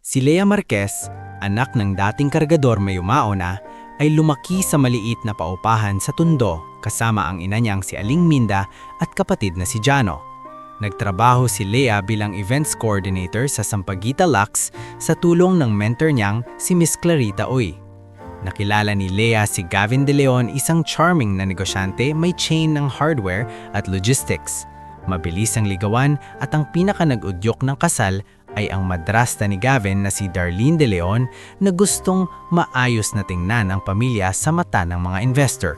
Si Lea Marquez, anak ng dating kargador may yumao na, ay lumaki sa maliit na paupahan sa Tondo kasama ang ina niyang si Aling Minda at kapatid na si Jano. Nagtrabaho si Lea bilang events coordinator sa Sampaguita Lux sa tulong ng mentor niyang si Miss Clarita Uy. Nakilala ni Lea si Gavin De Leon, isang charming na negosyante may chain ng hardware at logistics. Mabilis ang ligawan at ang pinaka-nag-udyok ng kasal ay ang madrasta ni Gavin na si Darlene De Leon na gustong maayos na tingnan ang pamilya sa mata ng mga investor.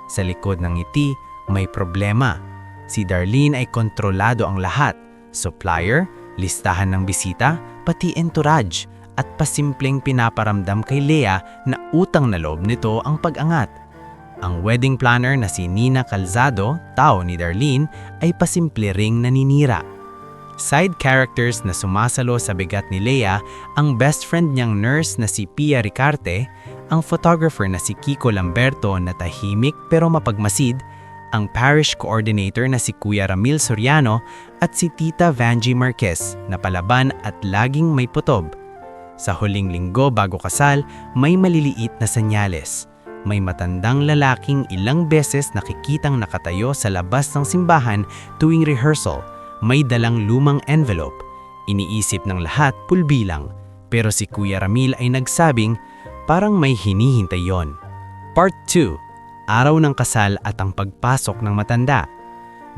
Sa likod ng ngiti, may problema. Si Darlene ay kontrolado ang lahat, supplier, listahan ng bisita, pati entourage, at pasimpleng pinaparamdam kay Lea na utang na loob nito ang pag-angat. Ang wedding planner na si Nina Calzado, tao ni Darlene, ay pasimple ring naninira. Side characters na sumasalo sa bigat ni Lea, ang best friend niyang nurse na si Pia Ricarte, ang photographer na si Kiko Lamberto na tahimik pero mapagmasid, ang parish coordinator na si Kuya Ramil Soriano at si Tita Vangie Marquez na palaban at laging may putob. Sa huling linggo bago kasal, may maliliit na senyales. May matandang lalaking ilang beses nakikitang nakatayo sa labas ng simbahan tuwing rehearsal. May dalang lumang envelope. Iniisip ng lahat pulbi lang. Pero si Kuya Ramil ay nagsabing, parang may hinihintay yon. Part 2. Araw ng kasal at ang pagpasok ng matanda.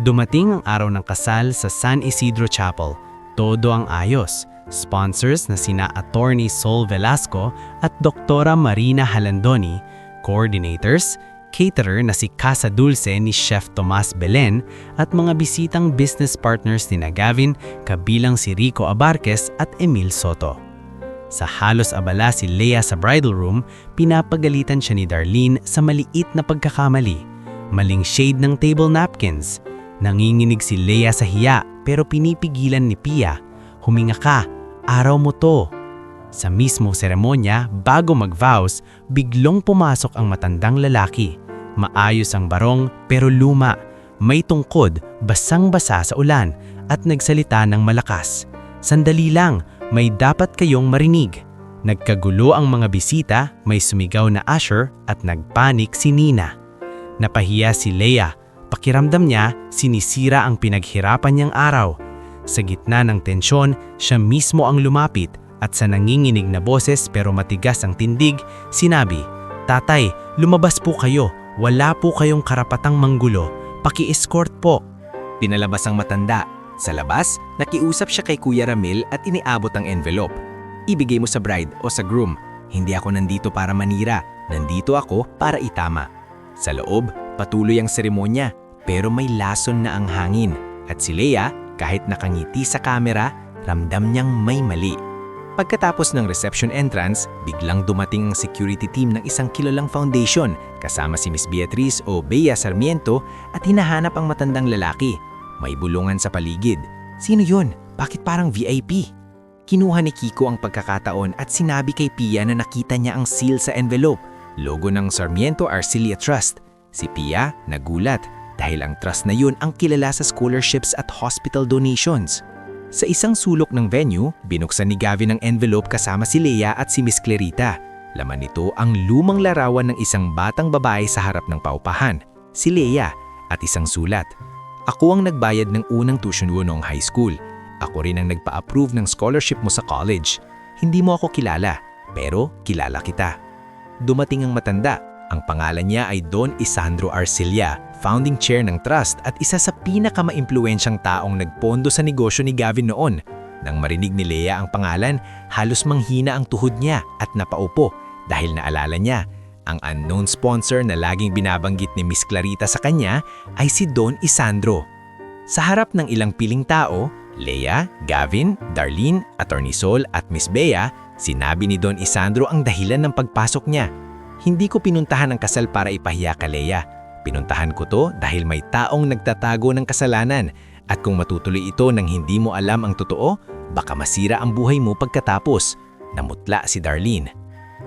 Dumating ang araw ng kasal sa San Isidro Chapel. Todo ang ayos. Sponsors na sina Attorney Sol Velasco at Doktora Marina Halandoni, coordinators, caterer na si Casa Dulce ni Chef Tomas Belen at mga bisitang business partners ni Gavin kabilang si Rico Abarquez at Emil Soto. Sa halos abala si Lea sa bridal room, pinapagalitan siya ni Darlene sa maliit na pagkakamali. Maling shade ng table napkins. Nanginginig si Lea sa hiya pero pinipigilan ni Pia. Huminga ka, araw mo to. Sa mismo seremonya, bago mag-vows, biglong pumasok ang matandang lalaki. Maayos ang barong pero luma. May tungkod, basang-basa sa ulan at nagsalita ng malakas. Sandali lang, may dapat kayong marinig. Nagkagulo ang mga bisita, may sumigaw na usher at nagpanik si Nina. Napahiya si Lea. Pakiramdam niya, sinisira ang pinaghirapan niyang araw. Sa gitna ng tensyon, siya mismo ang lumapit at sa nanginginig na boses pero matigas ang tindig, sinabi, "Tatay, lumabas po kayo. Wala po kayong karapatang manggulo. Paki-escort po." Pinalabas ang matanda. Sa labas, nakiusap siya kay Kuya Ramil at iniabot ang envelope. "Ibigay mo sa bride o sa groom. Hindi ako nandito para manira. Nandito ako para itama." Sa loob, patuloy ang seremonya, pero may lason na ang hangin. At si Lea, kahit nakangiti sa kamera, ramdam niyang may mali. Pagkatapos ng reception entrance, biglang dumating ang security team ng isang kilalang foundation kasama si Miss Beatriz o Bea Sarmiento at hinahanap ang matandang lalaki. May bulungan sa paligid. Sino yun? Bakit parang VIP? Kinuha ni Kiko ang pagkakataon at sinabi kay Pia na nakita niya ang seal sa envelope. Logo ng Sarmiento Arcilia Trust. Si Pia nagulat dahil ang trust na yun ang kilala sa scholarships at hospital donations. Sa isang sulok ng venue, binuksan ni Gavin ang envelope kasama si Lea at si Miss Clarita. Laman nito ang lumang larawan ng isang batang babae sa harap ng paupahan, si Lea, at isang sulat. "Ako ang nagbayad ng unang tuition mo noong high school. Ako rin ang nagpa-approve ng scholarship mo sa college. Hindi mo ako kilala, pero kilala kita." Dumating ang matanda. Ang pangalan niya ay Don Isandro Arcilia, founding chair ng trust at isa sa pinakamaimpluwensyang taong nagpondo sa negosyo ni Gavin noon. Nang marinig ni Lea ang pangalan, halos manghina ang tuhod niya at napaupo dahil naalala niya, ang unknown sponsor na laging binabanggit ni Miss Clarita sa kanya ay si Don Isandro. Sa harap ng ilang piling tao, Lea, Gavin, Darlene, Attorney Sol at Miss Bea, sinabi ni Don Isandro ang dahilan ng pagpasok niya. "Hindi ko pinuntahan ang kasal para ipahiya ka, Lea. Pinuntahan ko to dahil may taong nagtatago ng kasalanan at kung matutuloy ito nang hindi mo alam ang totoo, baka masira ang buhay mo pagkatapos." Namutla si Darlene.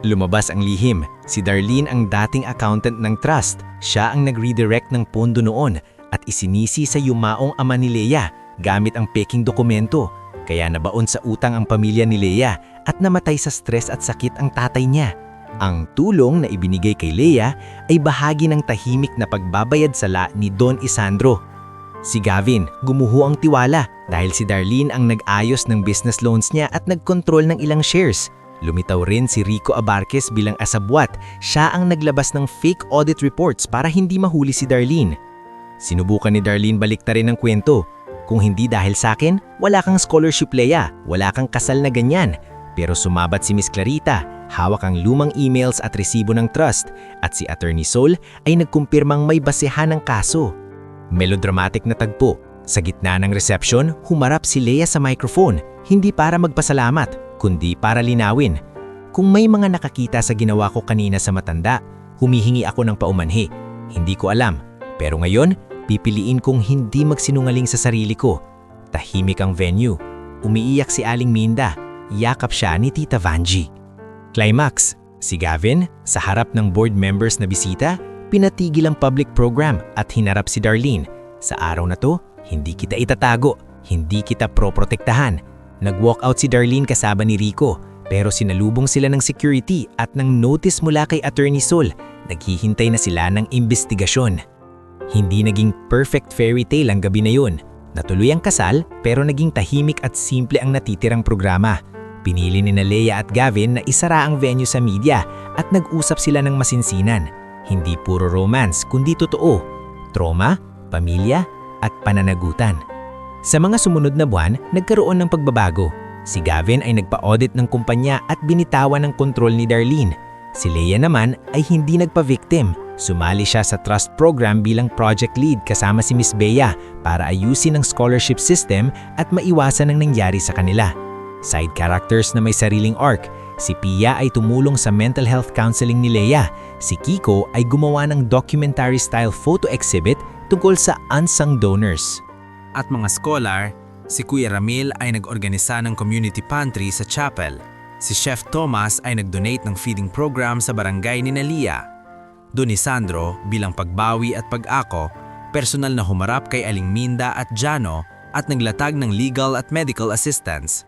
Lumabas ang lihim. Si Darlene ang dating accountant ng trust. Siya ang nag-redirect ng pondo noon at isinisi sa yumaong ama ni Lea gamit ang peking dokumento. Kaya nabaon sa utang ang pamilya ni Leia at namatay sa stress at sakit ang tatay niya. Ang tulong na ibinigay kay Leia ay bahagi ng tahimik na pagbabayad sala ni Don Isandro. Si Gavin, gumuho ang tiwala dahil si Darlene ang nag-ayos ng business loans niya at nagkontrol ng ilang shares. Lumitaw rin si Rico Abarquez bilang asabwat, siya ang naglabas ng fake audit reports para hindi mahuli si Darlene. Sinubukan ni Darlene baliktarin ang kwento. Kung hindi dahil sa akin, wala kang scholarship Leia, wala kang kasal na ganyan. Pero sumabat si Miss Clarita, hawak ang lumang emails at resibo ng trust, at si Attorney Sol ay nagkumpirmang may basehan ng kaso. Melodramatic na tagpo. Sa gitna ng reception, humarap si Leia sa microphone, hindi para magpasalamat, kundi para linawin. Kung may mga nakakita sa ginawa ko kanina sa matanda, humihingi ako ng paumanhi. Hindi ko alam, pero ngayon, pipiliin kong hindi magsinungaling sa sarili ko. Tahimik ang venue. Umiiyak si Aling Minda. Yakap siya ni Tita Vanji. Climax, si Gavin, sa harap ng board members na bisita, pinatigil ang public program at hinarap si Darlene. Sa araw na to, hindi kita itatago, hindi kita proprotektahan. Nag-walk out si Darlene kasama ni Rico, pero sinalubong sila ng security at ng notice mula kay Attorney Sol. Naghihintay na sila ng investigasyon. Hindi naging perfect fairy tale ang gabi na yun. Natuloy ang kasal pero naging tahimik at simple ang natitirang programa. Pinili ni Leia at Gavin na isara ang venue sa media at nag-usap sila ng masinsinan. Hindi puro romance kundi totoo. Trauma, pamilya, at pananagutan. Sa mga sumunod na buwan, nagkaroon ng pagbabago. Si Gavin ay nagpa-audit ng kumpanya at binitawan ng kontrol ni Darlene. Si Leia naman ay hindi nagpa-victim. Sumali siya sa trust program bilang project lead kasama si Miss Bea para ayusin ang scholarship system at maiwasan ang nangyari sa kanila. Side characters na may sariling arc. Si Pia ay tumulong sa mental health counseling ni Leia. Si Kiko ay gumawa ng documentary-style photo exhibit tungkol sa unsung donors. At mga scholar, si Kuya Ramil ay nag-organisa ng community pantry sa chapel. Si Chef Thomas ay nag-donate ng feeding program sa barangay ni Lia. Don Isandro, bilang pagbawi at pag-ako, personal na humarap kay Aling Minda at Jano at naglatag ng legal at medical assistance.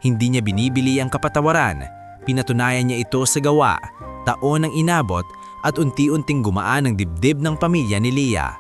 Hindi niya binibili ang kapatawaran, pinatunayan niya ito sa gawa, taon ang inabot at unti-unting gumaan ang dibdib ng pamilya ni Lia.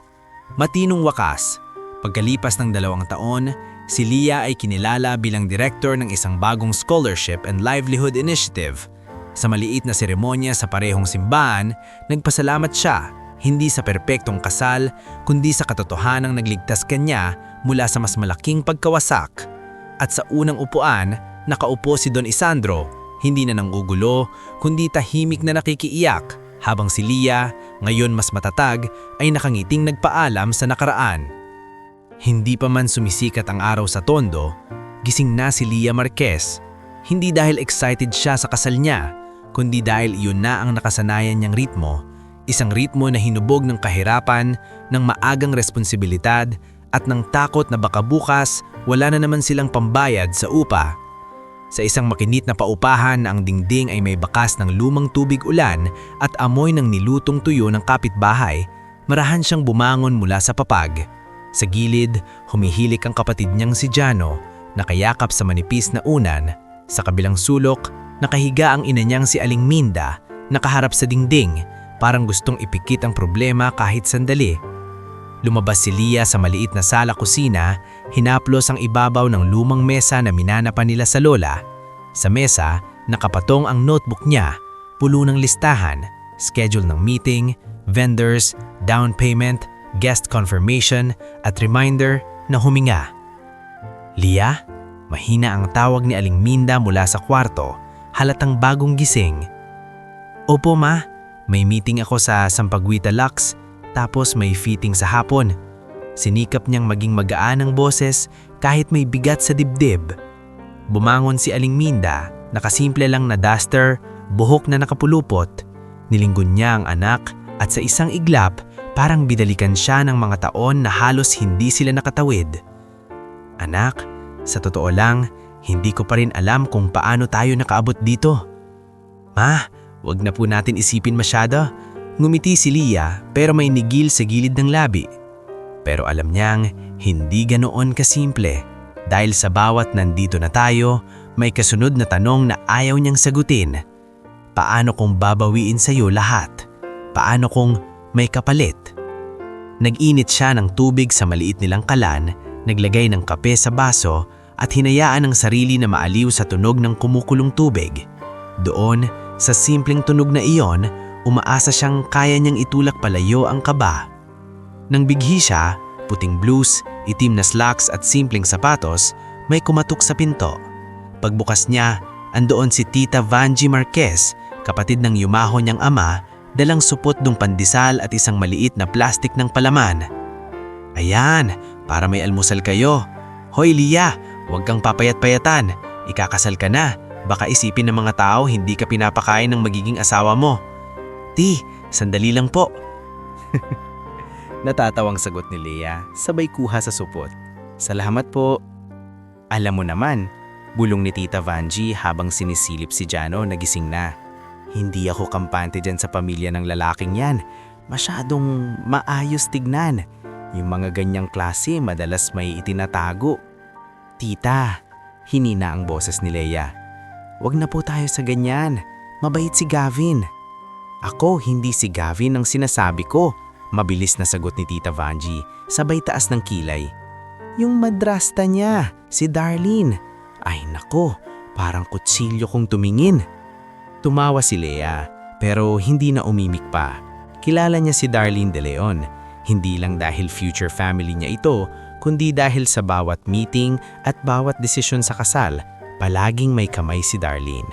Matinong wakas, pagkalipas ng 2 taon, si Lia ay kinilala bilang direktor ng isang bagong scholarship and livelihood initiative. Sa maliit na seremonya sa parehong simbahan, nagpasalamat siya, hindi sa perpektong kasal, kundi sa katotohanang nagligtas kanya mula sa mas malaking pagkawasak. At sa unang upuan, nakaupo si Don Isandro, hindi na nanggugulo, kundi tahimik na nakikiiyak, habang si Lia, ngayon mas matatag, ay nakangiting nagpaalam sa nakaraan. Hindi pa man sumisikat ang araw sa tondo, gising na si Lia Marquez. Hindi dahil excited siya sa kasal niya, kundi dahil iyon na ang nakasanayan niyang ritmo, isang ritmo na hinubog ng kahirapan, ng maagang responsibilidad, at ng takot na baka bukas wala na naman silang pambayad sa upa. Sa isang makinit na paupahan na ang dingding ay may bakas ng lumang tubig ulan at amoy ng nilutong tuyo ng kapitbahay, marahan siyang bumangon mula sa papag. Sa gilid, humihilik ang kapatid niyang si Jano, nakayakap sa manipis na unan. Sa kabilang sulok, nakahiga ang ina niyang si Aling Minda, nakaharap sa dingding, parang gustong ipikit ang problema kahit sandali. Lumabas si Lia sa maliit na sala-kusina, hinaplos ang ibabaw ng lumang mesa na minanapan nila sa lola. Sa mesa, nakapatong ang notebook niya, pulo ng listahan, schedule ng meeting, vendors, down payment, guest confirmation, at reminder na huminga. Lia? Mahina ang tawag ni Aling Minda mula sa kwarto, halatang bagong gising. Opo ma, may meeting ako sa Sampaguita Lux, tapos may fitting sa hapon. Sinikap niyang maging magaan ang boses kahit may bigat sa dibdib. Bumangon si Aling Minda, nakasimple lang na duster, buhok na nakapulupot. Nilinggon niya ang anak at sa isang iglap, parang binalikan siya ng mga taon na halos hindi sila nakatawid. Anak, sa totoo lang, hindi ko pa rin alam kung paano tayo nakaabot dito. Ma, wag na po natin isipin masyado. Ngumiti si Lia pero may nigil sa gilid ng labi. Pero alam niyang hindi ganoon kasimple. Dahil sa bawat nandito na tayo, may kasunod na tanong na ayaw niyang sagutin. Paano kung babawiin sa'yo lahat? Paano kung may kapalit? Nag-init siya ng tubig sa maliit nilang kalan, naglagay ng kape sa baso at hinayaan ang sarili na maaliw sa tunog ng kumukulong tubig. Doon, sa simpleng tunog na iyon, umaasa siyang kaya niyang itulak palayo ang kaba. Nang bighi siya, puting blues, itim na slacks at simpleng sapatos, may kumatok sa pinto. Pagbukas niya, andoon si Tita Vangie Marquez, kapatid ng yumaho niyang ama, dalang supot ng pandesal at isang maliit na plastik ng palaman. Ayan, para may almusal kayo. Hoy Lia, huwag kang papayat-payatan. Ikakasal ka na. Baka isipin ng mga tao hindi ka pinapakain ng magiging asawa mo. Ti, sandali lang po. Natatawang sagot ni Leia, sabay kuha sa supot. Salamat po. Alam mo naman, bulong ni Tita Vangie habang sinisilip si Jano na gising na. Hindi ako kampante dyan sa pamilya ng lalaking yan. Masyadong maayos tignan. Yung mga ganyang klase madalas may itinatago. Tita, hinina ang boses ni Leia. Wag na po tayo sa ganyan. Mabait si Gavin. Ako, hindi si Gavin ang sinasabi ko. Mabilis na sagot ni Tita Vangie, sabay taas ng kilay. Yung madrasta niya, si Darlene. Ay nako, parang kutsilyo kong tumingin. Tumawa si Leia, pero hindi na umimik pa. Kilala niya si Darlene De Leon, hindi lang dahil future family niya ito, kundi dahil sa bawat meeting at bawat desisyon sa kasal, palaging may kamay si Darlene.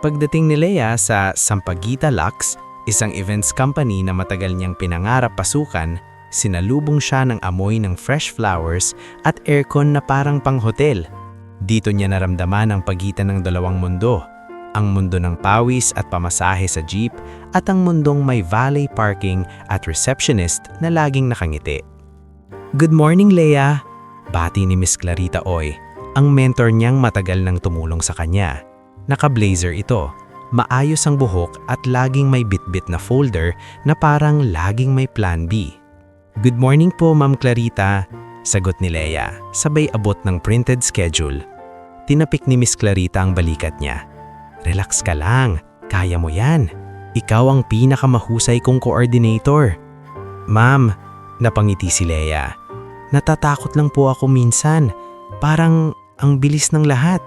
Pagdating ni Leia sa Sampaguita Lux, isang events company na matagal niyang pinangarap pasukan, sinalubong siya ng amoy ng fresh flowers at aircon na parang pang-hotel. Dito niya naramdaman ang pagitan ng dalawang mundo. Ang mundo ng pawis at pamasahe sa jeep at ang mundong may valet parking at receptionist na laging nakangiti. Good morning, Leia! Bati ni Miss Clarita Oy, ang mentor niyang matagal nang tumulong sa kanya. Naka-blazer ito, maayos ang buhok at laging may bitbit na folder na parang laging may plan B. Good morning po, Ma'am Clarita, sagot ni Leia, sabay abot ng printed schedule. Tinapik ni Miss Clarita ang balikat niya. Relax ka lang, kaya mo yan. Ikaw ang pinakamahusay kong coordinator. Ma'am, napangiti si Leia. Natatakot lang po ako minsan. Parang ang bilis ng lahat.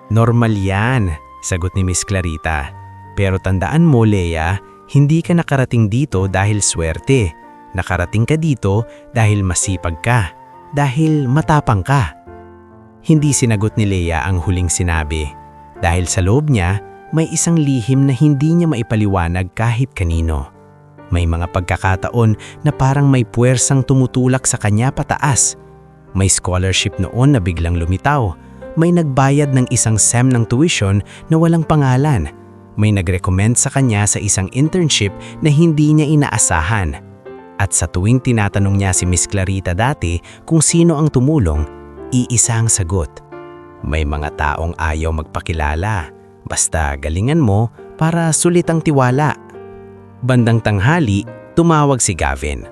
Normal yan, sagot ni Miss Clarita. Pero tandaan mo, Leia, hindi ka nakarating dito dahil swerte. Nakarating ka dito dahil masipag ka. Dahil matapang ka. Hindi sinagot ni Leia ang huling sinabi. Dahil sa loob niya, may isang lihim na hindi niya maipaliwanag kahit kanino. May mga pagkakataon na parang may puwersang tumutulak sa kanya pataas. May scholarship noon na biglang lumitaw. May nagbayad ng isang SEM ng tuition na walang pangalan. May nag-recommend sa kanya sa isang internship na hindi niya inaasahan. At sa tuwing tinatanong niya si Miss Clarita dati kung sino ang tumulong, iisa ang sagot. May mga taong ayaw magpakilala, basta galingan mo para sulit ang tiwala. Bandang tanghali, tumawag si Gavin.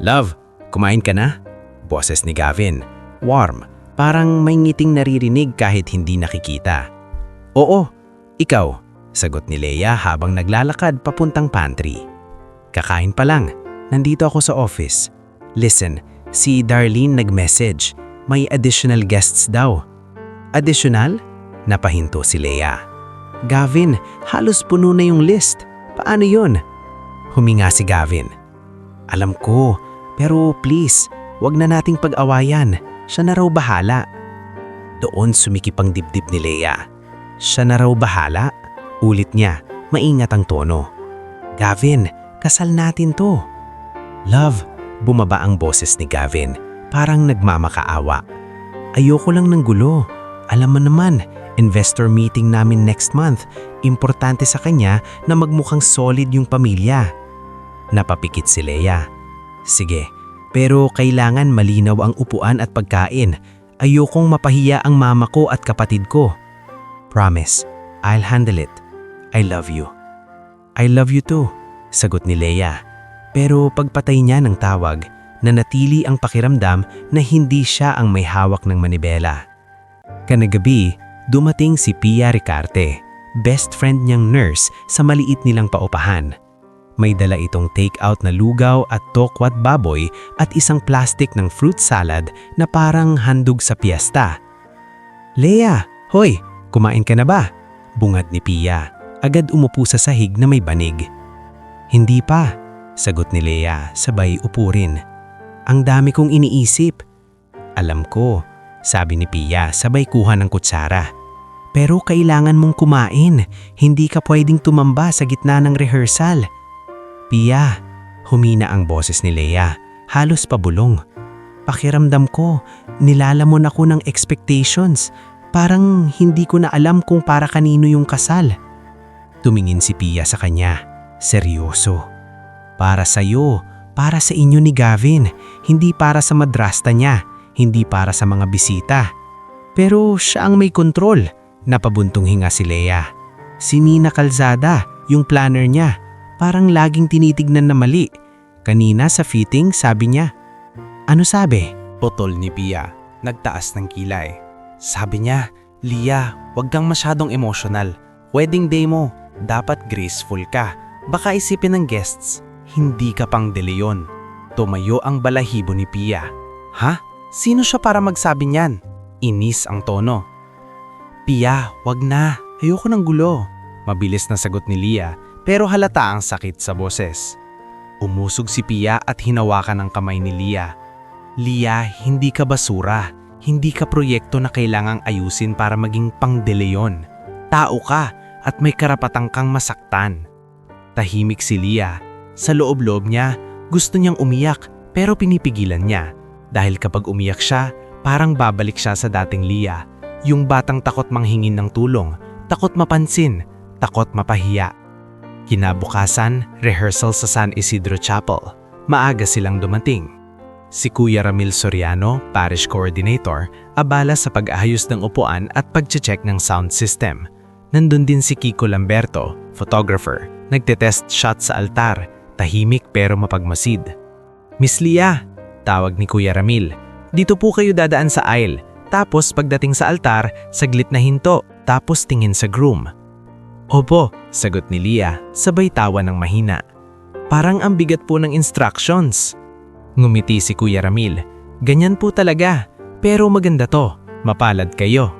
Love, kumain ka na? Boses ni Gavin. Warm, parang may ngiting naririnig kahit hindi nakikita. Oo, ikaw, sagot ni Leia habang naglalakad papuntang pantry. Kakain pa lang, nandito ako sa office. Listen, si Darlene nag-message. May additional guests daw. Additional? Napahinto si Leia. Gavin, halos puno na yung list. Paano yun? Huminga si Gavin. Alam ko, pero please, wag na nating pag-awayan. Siya na raw bahala. Doon sumikip ang dibdib ni Leia. Siya na raw bahala? Ulit niya, maingat ang tono. Gavin, kasal natin to. Love, bumaba ang boses ni Gavin, parang nagmamakaawa. Ayoko lang ng gulo. Alam mo naman, investor meeting namin next month. Importante sa kanya na magmukhang solid yung pamilya. Napapikit si Leia. Sige, pero kailangan malinaw ang upuan at pagkain. Ayokong mapahiya ang mama ko at kapatid ko. Promise, I'll handle it. I love you. I love you too, sagot ni Leia. Pero pagpatay niya ng tawag, nanatili ang pakiramdam na hindi siya ang may hawak ng manibela. Kanagabi, dumating si Pia Ricarte, best friend niyang nurse sa maliit nilang paupahan. May dala itong take-out na lugaw at tokwat baboy at isang plastic ng fruit salad na parang handog sa piyesta. "Lea, hoy, kumain ka na ba?" bungad ni Pia, agad umupo sa sahig na may banig. "Hindi pa," sagot ni Lea, sabay upo rin. "Ang dami kong iniisip." "Alam ko," sabi ni Pia, sabay kuha ng kutsara. "Pero kailangan mong kumain, hindi ka pwedeng tumamba sa gitna ng rehearsal." "Pia," humina ang boses ni Lea, halos pabulong. "Pakiramdam ko, nilalamon ako ng expectations. Parang hindi ko na alam kung para kanino yung kasal." Tumingin si Pia sa kanya, seryoso. "Para sa'yo, para sa inyo ni Gavin, hindi para sa madrasta niya, hindi para sa mga bisita." "Pero siya ang may kontrol," napabuntong hinga si Lea. "Si Nina Calzada, yung planner niya, parang laging tinitignan na mali. Kanina sa fitting sabi niya." "Ano sabi?" Putol ni Pia, nagtaas ng kilay. "Sabi niya, Lia, wag kang masyadong emotional. Wedding day mo, dapat graceful ka. Baka isipin ng guests, hindi ka pang De Leon." Tumayo ang balahibo ni Pia. "Ha? Sino siya para magsabi niyan?" Inis ang tono. "Pia, wag na. Ayoko ng gulo." Mabilis na sagot ni Lia, pero halata ang sakit sa boses. Umusog si Pia at hinawakan ang kamay ni Lia. "Lia, hindi ka basura. Hindi ka proyekto na kailangang ayusin para maging pang De Leon. Tao ka at may karapatang kang masaktan." Tahimik si Lia. Sa loob-loob niya, gusto niyang umiyak pero pinipigilan niya. Dahil kapag umiyak siya, parang babalik siya sa dating Lia. Yung batang takot manghingin ng tulong, takot mapansin, takot mapahiya. Kinabukasan, rehearsal sa San Isidro Chapel. Maaga silang dumating. Si Kuya Ramil Soriano, Parish Coordinator, abala sa pag-aayos ng upuan at pag-check ng sound system. Nandun din si Kiko Lamberto, photographer, nagtetest shot sa altar, tahimik pero mapagmasid. "Miss Lia," tawag ni Kuya Ramil, "dito po kayo dadaan sa aisle. Tapos pagdating sa altar, saglit na hinto, tapos tingin sa groom." "Opo," sagot ni Lia, sabay tawa ng mahina. "Parang ang bigat po ng instructions." Ngumiti si Kuya Ramil. "Ganyan po talaga, pero maganda to, mapalad kayo."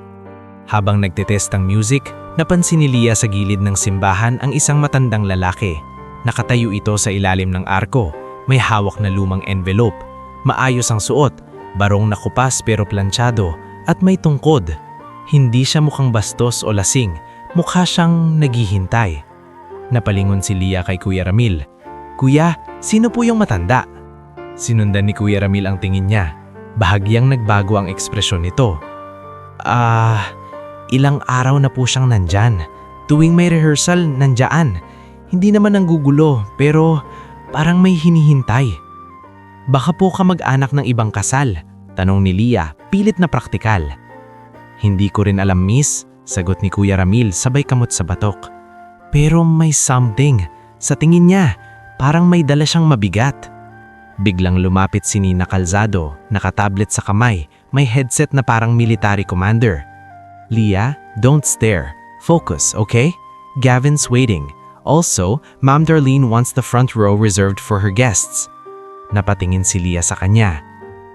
Habang nagtetest ang music, napansin ni Lia sa gilid ng simbahan ang isang matandang lalaki. Nakatayo ito sa ilalim ng arko, may hawak na lumang envelope. Maayos ang suot, barong na kupas pero planchado, at may tungkod. Hindi siya mukhang bastos o lasing, mukha siyang naghihintay. Napalingon si Lia kay Kuya Ramil. "Kuya, sino po yung matanda?" Sinundan ni Kuya Ramil ang tingin niya. Bahagyang nagbago ang ekspresyon nito. Ilang araw na po siyang nandyan. Tuwing may rehearsal, nandyan. Hindi naman nanggugulo, pero parang may hinihintay." "Baka po kamag-anak ng ibang kasal?" tanong ni Lia, pilit na praktikal. "Hindi ko rin alam, miss," sagot ni Kuya Ramil sabay kamot sa batok. "Pero may something. Sa tingin niya, parang may dala siyang mabigat." Biglang lumapit si Nina Calzado, nakatablet sa kamay, may headset na parang military commander. "Lia, don't stare. Focus, okay? Gavin's waiting. Also, Ma'am Darlene wants the front row reserved for her guests." Napatingin si Lia sa kanya.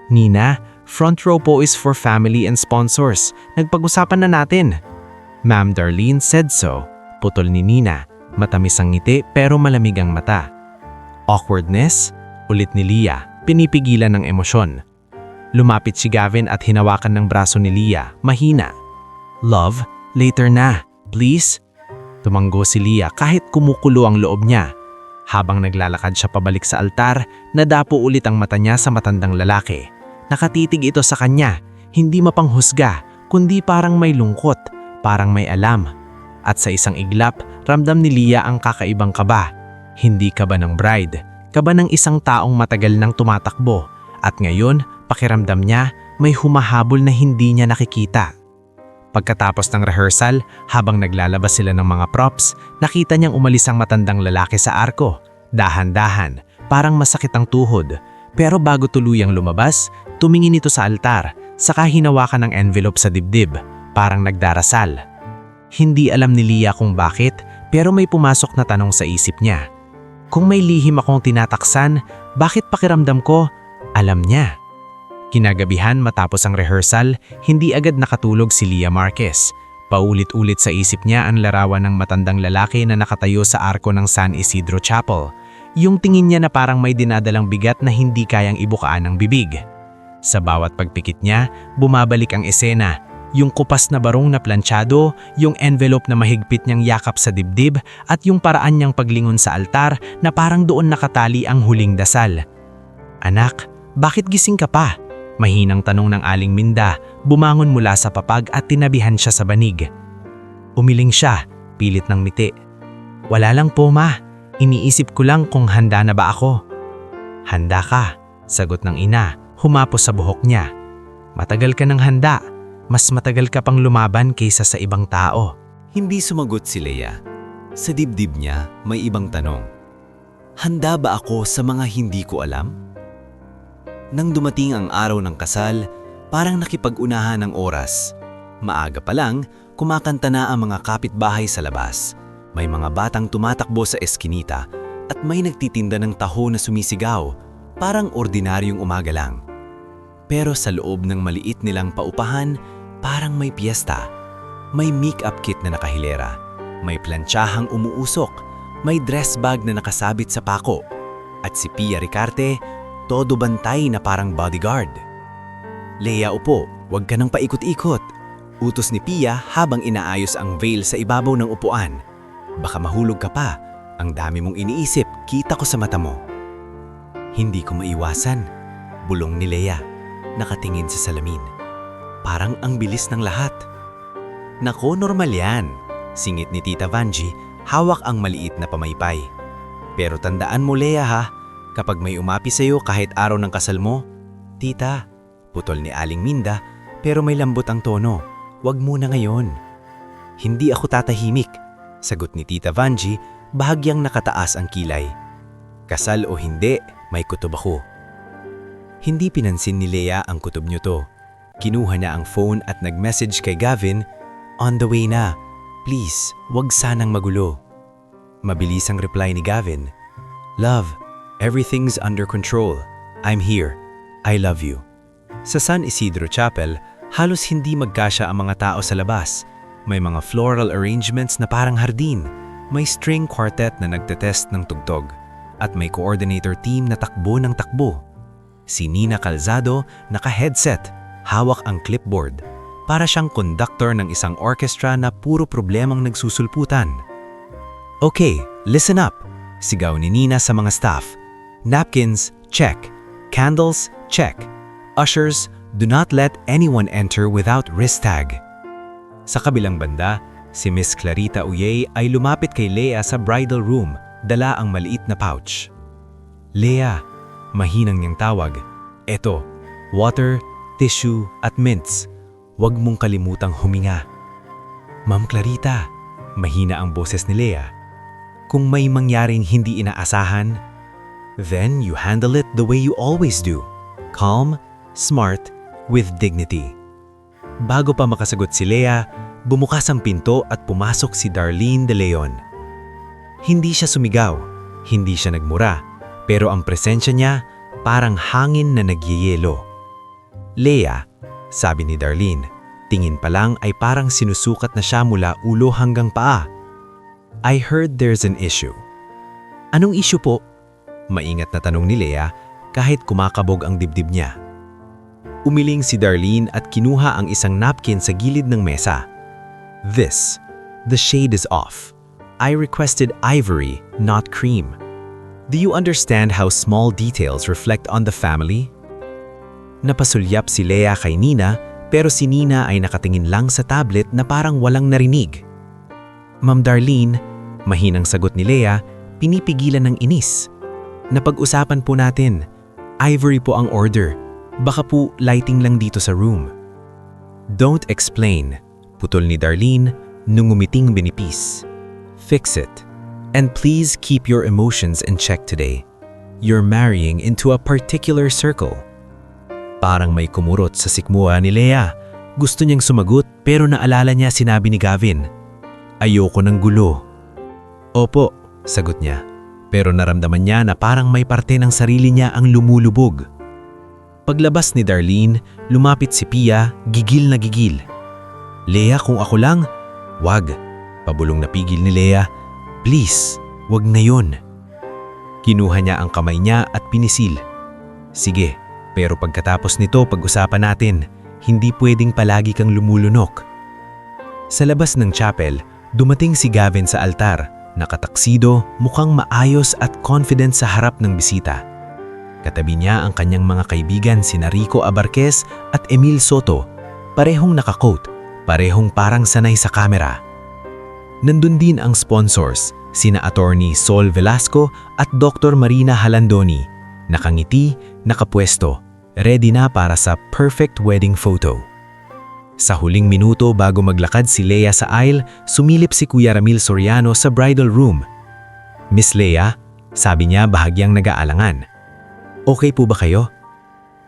"Nina, front row po is for family and sponsors. Nagpag-usapan na natin." "Ma'am Darlene said so." Putol ni Nina. Matamis ang ngiti pero malamig ang mata. "Awkwardness?" ulit ni Lia, pinipigilan ng emosyon. Lumapit si Gavin at hinawakan ng braso ni Lia, mahina. "Love, later na, please." Tumanggo si Lia kahit kumukulo ang loob niya. Habang naglalakad siya pabalik sa altar, nadapo ulit ang mata niya sa matandang lalaki. Nakatitig ito sa kanya, hindi mapanghusga, kundi parang may lungkot, parang may alam. At sa isang iglap, ramdam ni Lia ang kakaibang kaba. Hindi kaba ng bride, kaba ng isang taong matagal nang tumatakbo. At ngayon, pakiramdam niya, may humahabol na hindi niya nakikita. Pagkatapos ng rehearsal, habang naglalabas sila ng mga props, nakita niyang umalis ang matandang lalaki sa arko. Dahan-dahan, parang masakit ang tuhod. Pero bago tuluyang lumabas, tumingin ito sa altar, saka hinawakan ng envelope sa dibdib, parang nagdarasal. Hindi alam ni Leah kung bakit, pero may pumasok na tanong sa isip niya. Kung may lihim akong tinataksan, bakit pakiramdam ko, alam niya? Kinagabihan matapos ang rehearsal, hindi agad nakatulog si Leah Marquez. Paulit-ulit sa isip niya ang larawan ng matandang lalaki na nakatayo sa arko ng San Isidro Chapel. Yung tingin niya na parang may dinadalang bigat na hindi kayang ibukaan ng bibig. Sa bawat pagpikit niya, bumabalik ang esena. Yung kupas na barong na planchado, yung envelope na mahigpit niyang yakap sa dibdib, at yung paraan niyang paglingon sa altar na parang doon nakatali ang huling dasal. "Anak, bakit gising ka pa?" Mahinang tanong ng Aling Minda, bumangon mula sa papag at tinabihan siya sa banig. Umiling siya, pilit ng ngiti. "Wala lang po, Ma. Iniisip ko lang kung handa na ba ako." "Handa ka," sagot ng ina, humapos sa buhok niya. "Matagal ka ng handa. Mas matagal ka pang lumaban kaysa sa ibang tao." Hindi sumagot si Leah. Sa dibdib niya, may ibang tanong. Handa ba ako sa mga hindi ko alam? Nang dumating ang araw ng kasal, parang nakipag-unahan ng oras. Maaga pa lang, kumakanta na ang mga kapitbahay sa labas. May mga batang tumatakbo sa eskinita at may nagtitinda ng taho na sumisigaw, parang ordinaryong umaga lang. Pero sa loob ng maliit nilang paupahan, parang may piyesta. May make-up kit na nakahilera, may plantsahang umuusok, may dress bag na nakasabit sa pako, at si Pia Ricarte, todo bantay na parang bodyguard. "Leah, upo, huwag ka nang paikot-ikot," utos ni Pia habang inaayos ang veil sa ibabaw ng upuan. "Baka mahulog ka pa, ang dami mong iniisip, kita ko sa mata mo." "Hindi ko maiwasan," bulong ni Leah, nakatingin sa salamin. "Parang ang bilis ng lahat." "Nako, normal yan," singit ni Tita Vanji, hawak ang maliit na pamaypay. "Pero tandaan mo, Leah, ha? Kapag may umapi sa'yo kahit araw ng kasal mo." "Tita," putol ni Aling Minda, pero may lambot ang tono. "Wag muna ngayon." "Hindi ako tatahimik," sagot ni Tita Vanji, bahagyang nakataas ang kilay. "Kasal o hindi, may kutob ako." Hindi pinansin ni Leah ang kutob niyo to. Kinuha niya ang phone at nag-message kay Gavin, "On the way na. Please, wag sanang magulo." Mabilis ang reply ni Gavin, "Love, everything's under control. I'm here. I love you." Sa San Isidro Chapel, halos hindi magkasya ang mga tao sa labas. May mga floral arrangements na parang hardin, may string quartet na nagtetest ng tugtog, at may coordinator team na takbo ng takbo. Si Nina Calzado naka-headset, hawak ang clipboard. Para siyang conductor ng isang orchestra na puro problemang nagsusulputan. "Okay, listen up," sigaw ni Nina sa mga staff. "Napkins, check. Candles, check. Ushers, do not let anyone enter without wrist tag." Sa kabilang banda, si Miss Clarita Uyey ay lumapit kay Leah sa bridal room, dala ang maliit na pouch. "Leah," mahinang niyang tawag, "eto, water, tissue at mints. Huwag mong kalimutang huminga." "Ma'am Clarita," mahina ang boses ni Leah. "Kung may mangyaring hindi inaasahan, then you handle it the way you always do. Calm, smart, with dignity." Bago pa makasagot si Leah, bumukas ang pinto at pumasok si Darlene De Leon. Hindi siya sumigaw, hindi siya nagmura, pero ang presensya niya parang hangin na nagyeyelo. "Leah," sabi ni Darlene, tingin pa lang ay parang sinusukat na siya mula ulo hanggang paa. "I heard there's an issue." "Anong issue po?" Maingat na tanong ni Leah kahit kumakabog ang dibdib niya. Umiling si Darlene at kinuha ang isang napkin sa gilid ng mesa. "This, the shade is off. I requested ivory, not cream. Do you understand how small details reflect on the family?" Napasulyap si Leah kay Nina, pero si Nina ay nakatingin lang sa tablet na parang walang narinig. "Ma'am Darlene," mahinang sagot ni Leah, pinipigilan ng inis. "Napag-usapan po natin. Ivory po ang order. Baka po lighting lang dito sa room." "Don't explain," putol ni Darlene nung umiting binipis. "Fix it. And please keep your emotions in check today. you're marrying into a particular circle. Parang may kumurot sa sikmura ni Leia. Gusto niyang sumagot pero naalala niya sinabi ni Gavin. Ayoko ng gulo. Opo, sagot niya. Pero naramdaman niya na parang may parte ng sarili niya ang lumulubog. Paglabas ni Darlene, lumapit si Pia, gigil na gigil. Leia, kung ako lang, wag. Pabulong na pigil ni Leia. Please, wag ngayon. Kinuha niya ang kamay niya at pinisil. Sige, pero pagkatapos nito pag-usapan natin. Hindi pwedeng palagi kang lumulunok. Sa labas ng chapel, dumating si Gavin sa altar, nakataksido, mukhang maayos at confident sa harap ng bisita. Katabi niya ang kanyang mga kaibigan sina Rico Abarquez at Emil Soto, parehong nakakoat, parehong parang sanay sa kamera. Nandun din ang sponsors, sina Attorney Sol Velasco at Dr. Marina Halandoni, nakangiti, nakapwesto, ready na para sa perfect wedding photo. Sa huling minuto bago maglakad si Leia sa aisle, sumilip si Kuya Ramil Soriano sa bridal room. Miss Leia, sabi niya bahagyang nag-aalangan. Okay po ba kayo?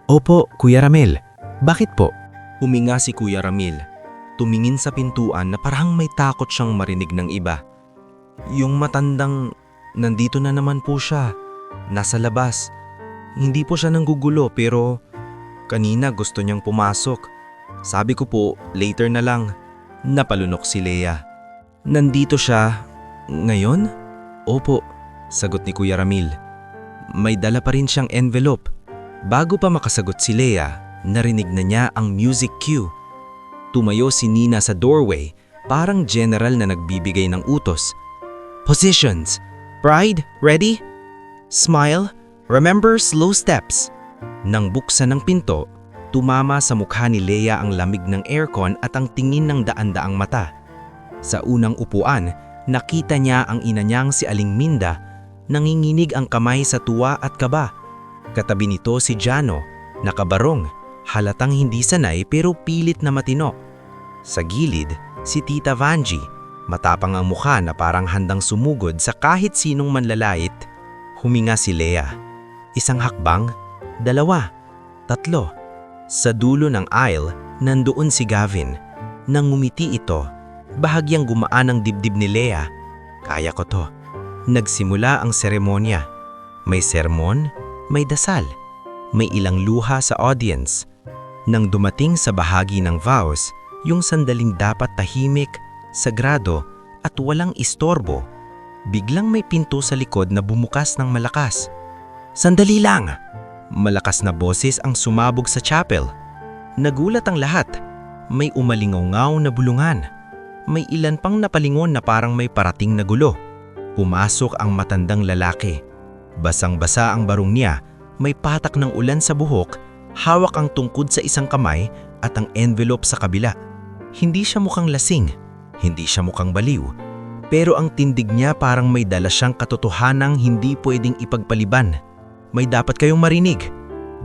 Opo, Kuya Ramil. Bakit po? Huminga si Kuya Ramil. Tumingin sa pintuan na parang may takot siyang marinig ng iba. Yung matandang, nandito na naman po siya. Nasa labas. Hindi po siya nanggugulo pero kanina gusto niyang pumasok. Sabi ko po, later na lang. Napalunok si Leia. Nandito siya ngayon? Opo, sagot ni Kuya Ramil. May dala pa rin siyang envelope. Bago pa makasagot si Leia, narinig na niya ang music cue. Tumayo si Nina sa doorway, parang general na nagbibigay ng utos. Positions. Bride, ready? Smile. Remember slow steps. Nang buksan ng pinto, tumama sa mukha ni Leia ang lamig ng aircon at ang tingin ng daan-daang mata. Sa unang upuan, nakita niya ang ina niyang si Aling Minda, nanginginig ang kamay sa tuwa at kaba. Katabi nito si Jano, nakabarong, halatang hindi sanay pero pilit na matino. Sa gilid, si Tita Vanji, matapang ang mukha na parang handang sumugod sa kahit sinong manlalait. Huminga si Leia. Isang hakbang, 2, 3. Sa dulo ng aisle, nandoon si Gavin. Nang ngumiti ito, bahagyang gumaan ang dibdib ni Leia. Kaya ko to. Nagsimula ang seremonya. May sermon, may dasal, may ilang luha sa audience. Nang dumating sa bahagi ng vows, yung sandaling dapat tahimik, sagrado at walang istorbo, biglang may pinto sa likod na bumukas ng malakas. Sandali lang! Malakas na boses ang sumabog sa chapel. Nagulat ang lahat. May umalingaw-ngaw na bulungan. May ilan pang napalingon na parang may parating na gulo. Pumasok ang matandang lalaki. Basang-basa ang barong niya, may patak ng ulan sa buhok, hawak ang tungkod sa isang kamay at ang envelope sa kabila. Hindi siya mukhang lasing, hindi siya mukhang baliw. Pero ang tindig niya parang may dala siyang katotohanang hindi pwedeng ipagpaliban. May dapat kayong marinig.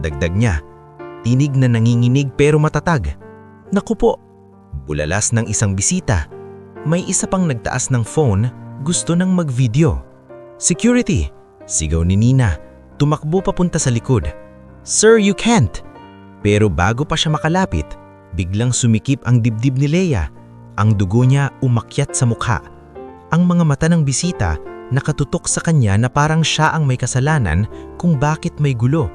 Dagdag niya, tinig na nanginginig pero matatag. Naku po, bulalas ng isang bisita. May isa pang nagtaas ng phone, gusto nang mag-video. Security! Sigaw ni Nina, tumakbo papunta sa likod. Sir, you can't! Pero bago pa siya makalapit, biglang sumikip ang dibdib ni Leia. Ang dugo niya umakyat sa mukha. Ang mga mata ng bisita nakatutok sa kanya na parang siya ang may kasalanan kung bakit may gulo.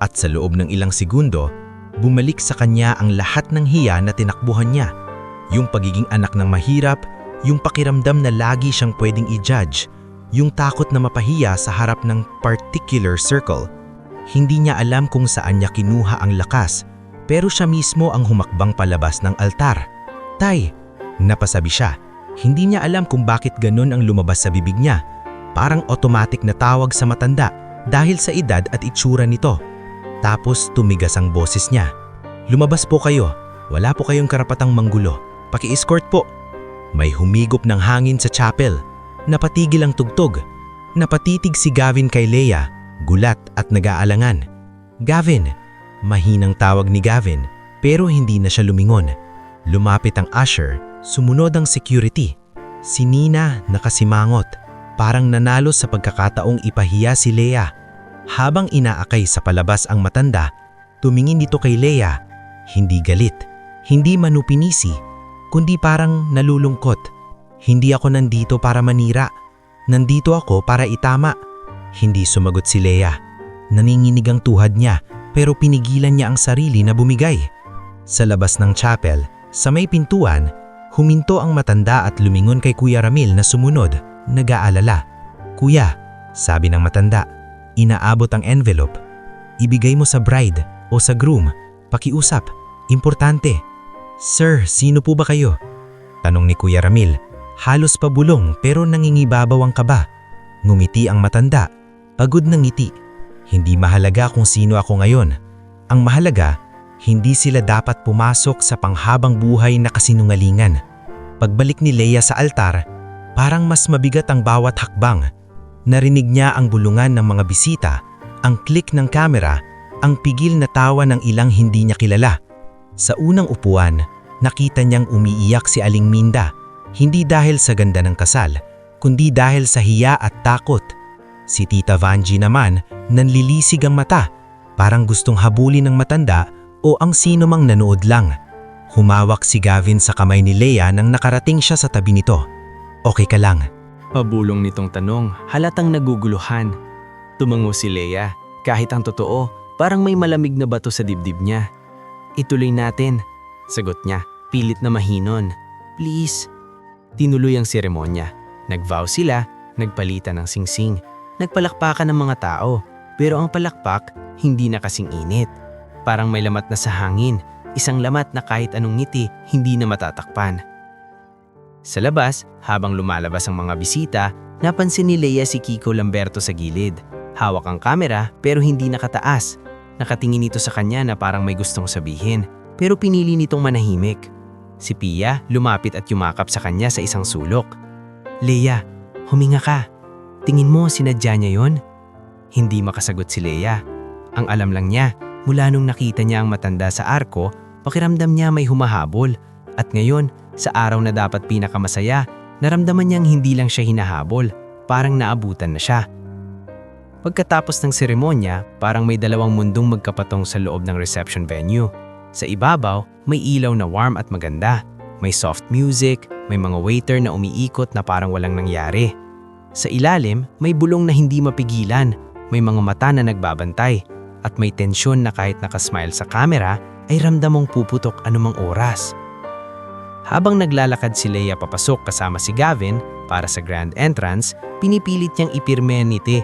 At sa loob ng ilang segundo, bumalik sa kanya ang lahat ng hiya na tinakbuhan niya. Yung pagiging anak ng mahirap, yung pakiramdam na lagi siyang pwedeng i-judge, yung takot na mapahiya sa harap ng particular circle. Hindi niya alam kung saan niya kinuha ang lakas, pero siya mismo ang humakbang palabas ng altar. Tay, napasabi siya. Hindi niya alam kung bakit ganun ang lumabas sa bibig niya. Parang automatic na tawag sa matanda dahil sa edad at itsura nito. Tapos tumigas ang boses niya. Lumabas po kayo. Wala po kayong karapatang manggulo. Paki-escort po. May humigop ng hangin sa chapel. Napatigil ang tugtog. Napatitig si Gavin kay Leia, gulat at nag-aalangan. Gavin! Mahinang tawag ni Gavin, pero hindi na siya lumingon. Lumapit ang usher, sumunod ang security. Si Nina nakasimangot, parang nanalo sa pagkakataong ipahiya si Leia. Habang inaakay sa palabas ang matanda, tumingin ito kay Leia. Hindi galit, hindi manupinisi, kundi parang nalulungkot. Hindi ako nandito para manira. Nandito ako para itama. Hindi sumagot si Leia. Nanginginig ang tuhad niya pero pinigilan niya ang sarili na bumigay. Sa labas ng chapel, sa may pintuan, huminto ang matanda at lumingon kay Kuya Ramil na sumunod, nag-aalala. "Kuya," sabi ng matanda, inaabot ang envelope. "Ibigay mo sa bride o sa groom. Pakiusap. Importante." "Sir, sino po ba kayo?" tanong ni Kuya Ramil. Halos pabulong pero nangingibabaw ang kaba. Ngumiti ang matanda. Pagod na ngiti. "Hindi mahalaga kung sino ako ngayon. Ang mahalaga, hindi sila dapat pumasok sa panghabang buhay na kasinungalingan." Pagbalik ni Leia sa altar, parang mas mabigat ang bawat hakbang. Narinig niya ang bulungan ng mga bisita, ang click ng kamera, ang pigil na tawa ng ilang hindi niya kilala. Sa unang upuan, nakita niyang umiiyak si Aling Minda, hindi dahil sa ganda ng kasal, kundi dahil sa hiya at takot. Si Tita Vanji naman, nanlilisig ang mata, parang gustong habulin ng matanda o ang sino mang nanood lang. Humawak si Gavin sa kamay ni Leia nang nakarating siya sa tabi nito. "Okay ka lang?" Pabulong nitong tanong, halatang naguguluhan. Tumango si Leia, kahit ang totoo, parang may malamig na bato sa dibdib niya. "Ituloy natin," sagot niya, pilit na mahinon. "Please." Tinuloy ang seremonya. Nag-vow sila, nagpalitan ng singsing, nagpalakpakan ng mga tao, pero ang palakpak hindi na kasing init. Parang may lamat na sa hangin, isang lamat na kahit anong ngiti hindi na matatakpan. Sa labas, habang lumalabas ang mga bisita, napansin ni Leia si Kiko Lamberto sa gilid. Hawak ang kamera pero hindi nakataas. Nakatingin ito sa kanya na parang may gustong sabihin, pero pinili nitong manahimik. Si Pia lumapit at yumakap sa kanya sa isang sulok. "Leia, huminga ka. Tingin mo sinadya niya yon?" Hindi makasagot si Leia. Ang alam lang niya, mula nung nakita niya ang matanda sa arko, pakiramdam niya may humahabol. At ngayon, sa araw na dapat pinakamasaya, naramdaman niyang hindi lang siya hinahabol, parang naabutan na siya. Pagkatapos ng seremonya, parang may dalawang mundong magkapatong sa loob ng reception venue. Sa ibabaw, may ilaw na warm at maganda. May soft music, may mga waiter na umiikot na parang walang nangyari. Sa ilalim, may bulong na hindi mapigilan, may mga mata na nagbabantay, at may tensyon na kahit nakasmile sa kamera, ay ramdam mong puputok anumang oras. Habang naglalakad si Leia papasok kasama si Gavin para sa grand entrance, pinipilit niyang ipirme ang ngiti.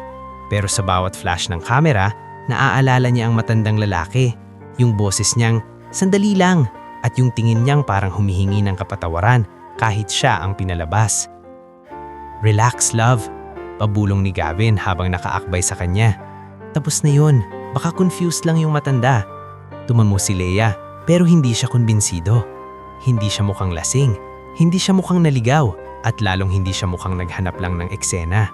Pero sa bawat flash ng kamera, naaalala niya ang matandang lalaki, yung boses niyang, "Sandali lang," at yung tingin niyang parang humihingi ng kapatawaran kahit siya ang pinalabas. "Relax, love," pabulong ni Gavin habang nakaakbay sa kanya. "Tapos na yun, baka confused lang yung matanda." Tumango si Leia, pero hindi siya kumbinsido. Hindi siya mukhang lasing, hindi siya mukhang naligaw, at lalong hindi siya mukhang naghanap lang ng eksena.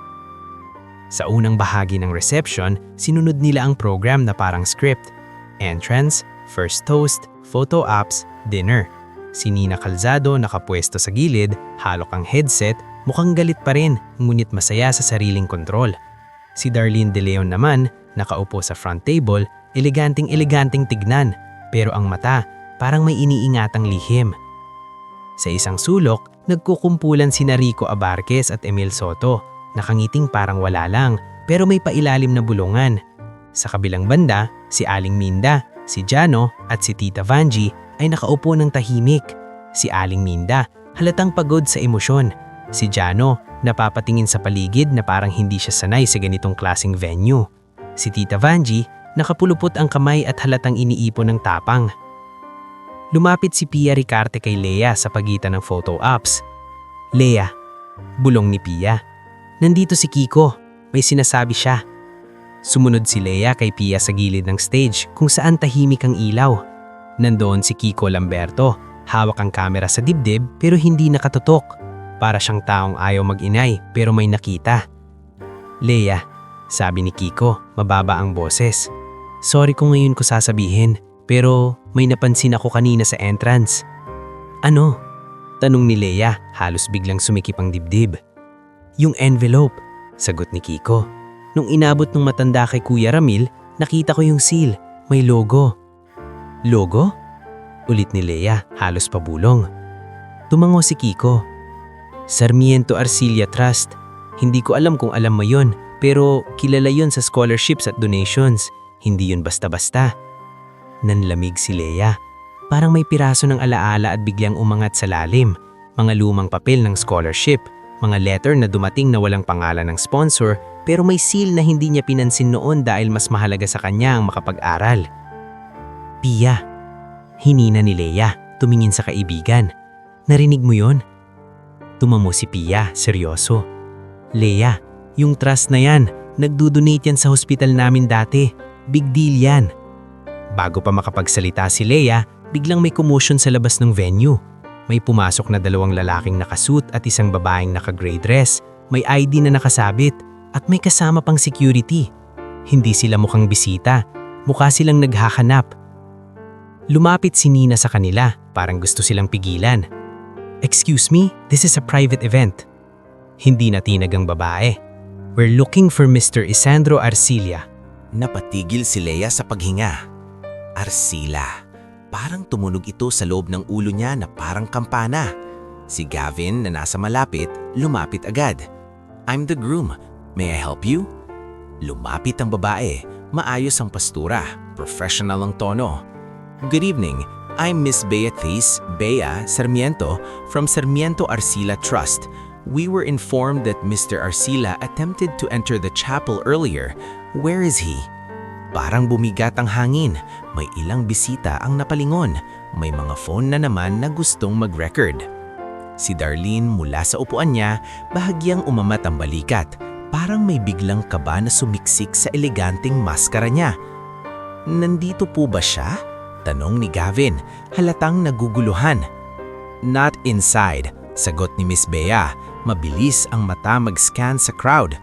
Sa unang bahagi ng reception, sinunod nila ang program na parang script. Entrance, first toast, photo ops, dinner. Si Nina Calzado nakapwesto sa gilid, halok ang headset, mukhang galit pa rin, ngunit masaya sa sariling kontrol. Si Darlene De Leon naman, nakaupo sa front table, eleganting tignan, pero ang mata, parang may iniingatang lihim. Sa isang sulok, nagkukumpulan sina Rico Abarquez at Emil Soto, nakangiting parang wala lang, pero may pailalim na bulungan. Sa kabilang banda, si Aling Minda, si Jano at si Tita Vanji ay nakaupo ng tahimik. Si Aling Minda, halatang pagod sa emosyon. Si Jano, napapatingin sa paligid na parang hindi siya sanay sa ganitong klaseng venue. Si Tita Vanji, nakapulupot ang kamay at halatang iniipon ng tapang. Lumapit si Pia Ricarte kay Leia sa pagitan ng photo ops. "Leia," bulong ni Pia, "nandito si Kiko, may sinasabi siya." Sumunod si Leia kay Pia sa gilid ng stage kung saan tahimik ang ilaw. Nandoon si Kiko Lamberto, hawak ang kamera sa dibdib pero hindi nakatutok. Para siyang taong ayaw mag-inay pero may nakita. "Leia," sabi ni Kiko, mababa ang boses. "Sorry kung ngayon ko sasabihin, pero may napansin ako kanina sa entrance." "Ano?" tanong ni Leia, halos biglang sumikip ang dibdib. "Yung envelope," sagot ni Kiko. Nung inabot ng matanda kay Kuya Ramil, nakita ko yung seal. May logo. Logo? Ulit ni Lea, halos pabulong. Tumango si Kiko. Sarmiento Arcilla Trust. Hindi ko alam kung alam mo yon, pero kilala yon sa scholarships at donations. Hindi yun basta-basta. Nanlamig si Lea. Parang may piraso ng alaala at biglang umangat sa lalim. Mga lumang papel ng scholarship, mga letter na dumating na walang pangalan ng sponsor, pero may seal na hindi niya pinansin noon dahil mas mahalaga sa kanya ang makapag-aral. Pia. Hinina ni Lea, tumingin sa kaibigan. Narinig mo yon? Tumamo si Pia, seryoso. Lea, yung trust na yan, nagdodonate yan sa hospital namin dati. Big deal yan. Bago pa makapagsalita si Lea, biglang may commotion sa labas ng venue. May pumasok na 2 lalaking nakasuit at isang babaeng naka-gray dress. May ID na nakasabit at may kasama pang security. Hindi sila mukhang bisita, mukha silang naghahanap. Lumapit si Nina sa kanila, parang gusto silang pigilan. Excuse me, this is a private event. Hindi natinag ang babae. We're looking for Mr. Isandro Arcilla. Napatigil si Lea sa paghinga. Arcilla. Parang tumunog ito sa loob ng ulo niya na parang kampana. Si Gavin na nasa malapit, lumapit agad. I'm the groom. May I help you? Lumapit ang babae. Maayos ang pastura. Professional ang tono. Good evening. I'm Miss Beatriz Bea Sarmiento from Sarmiento Arcilla Trust. We were informed that Mr. Arcilla attempted to enter the chapel earlier. Where is he? Parang bumigat ang hangin. May ilang bisita ang napalingon. May mga phone na naman na gustong mag-record. Si Darlene mula sa upuan niya, bahagyang umamat ang balikat. Parang may biglang kaba na sumiksik sa eleganteng maskara niya. Nandito po ba siya? Tanong ni Gavin, halatang naguguluhan. Not inside, sagot ni Miss Bea. Mabilis ang mata mag-scan sa crowd.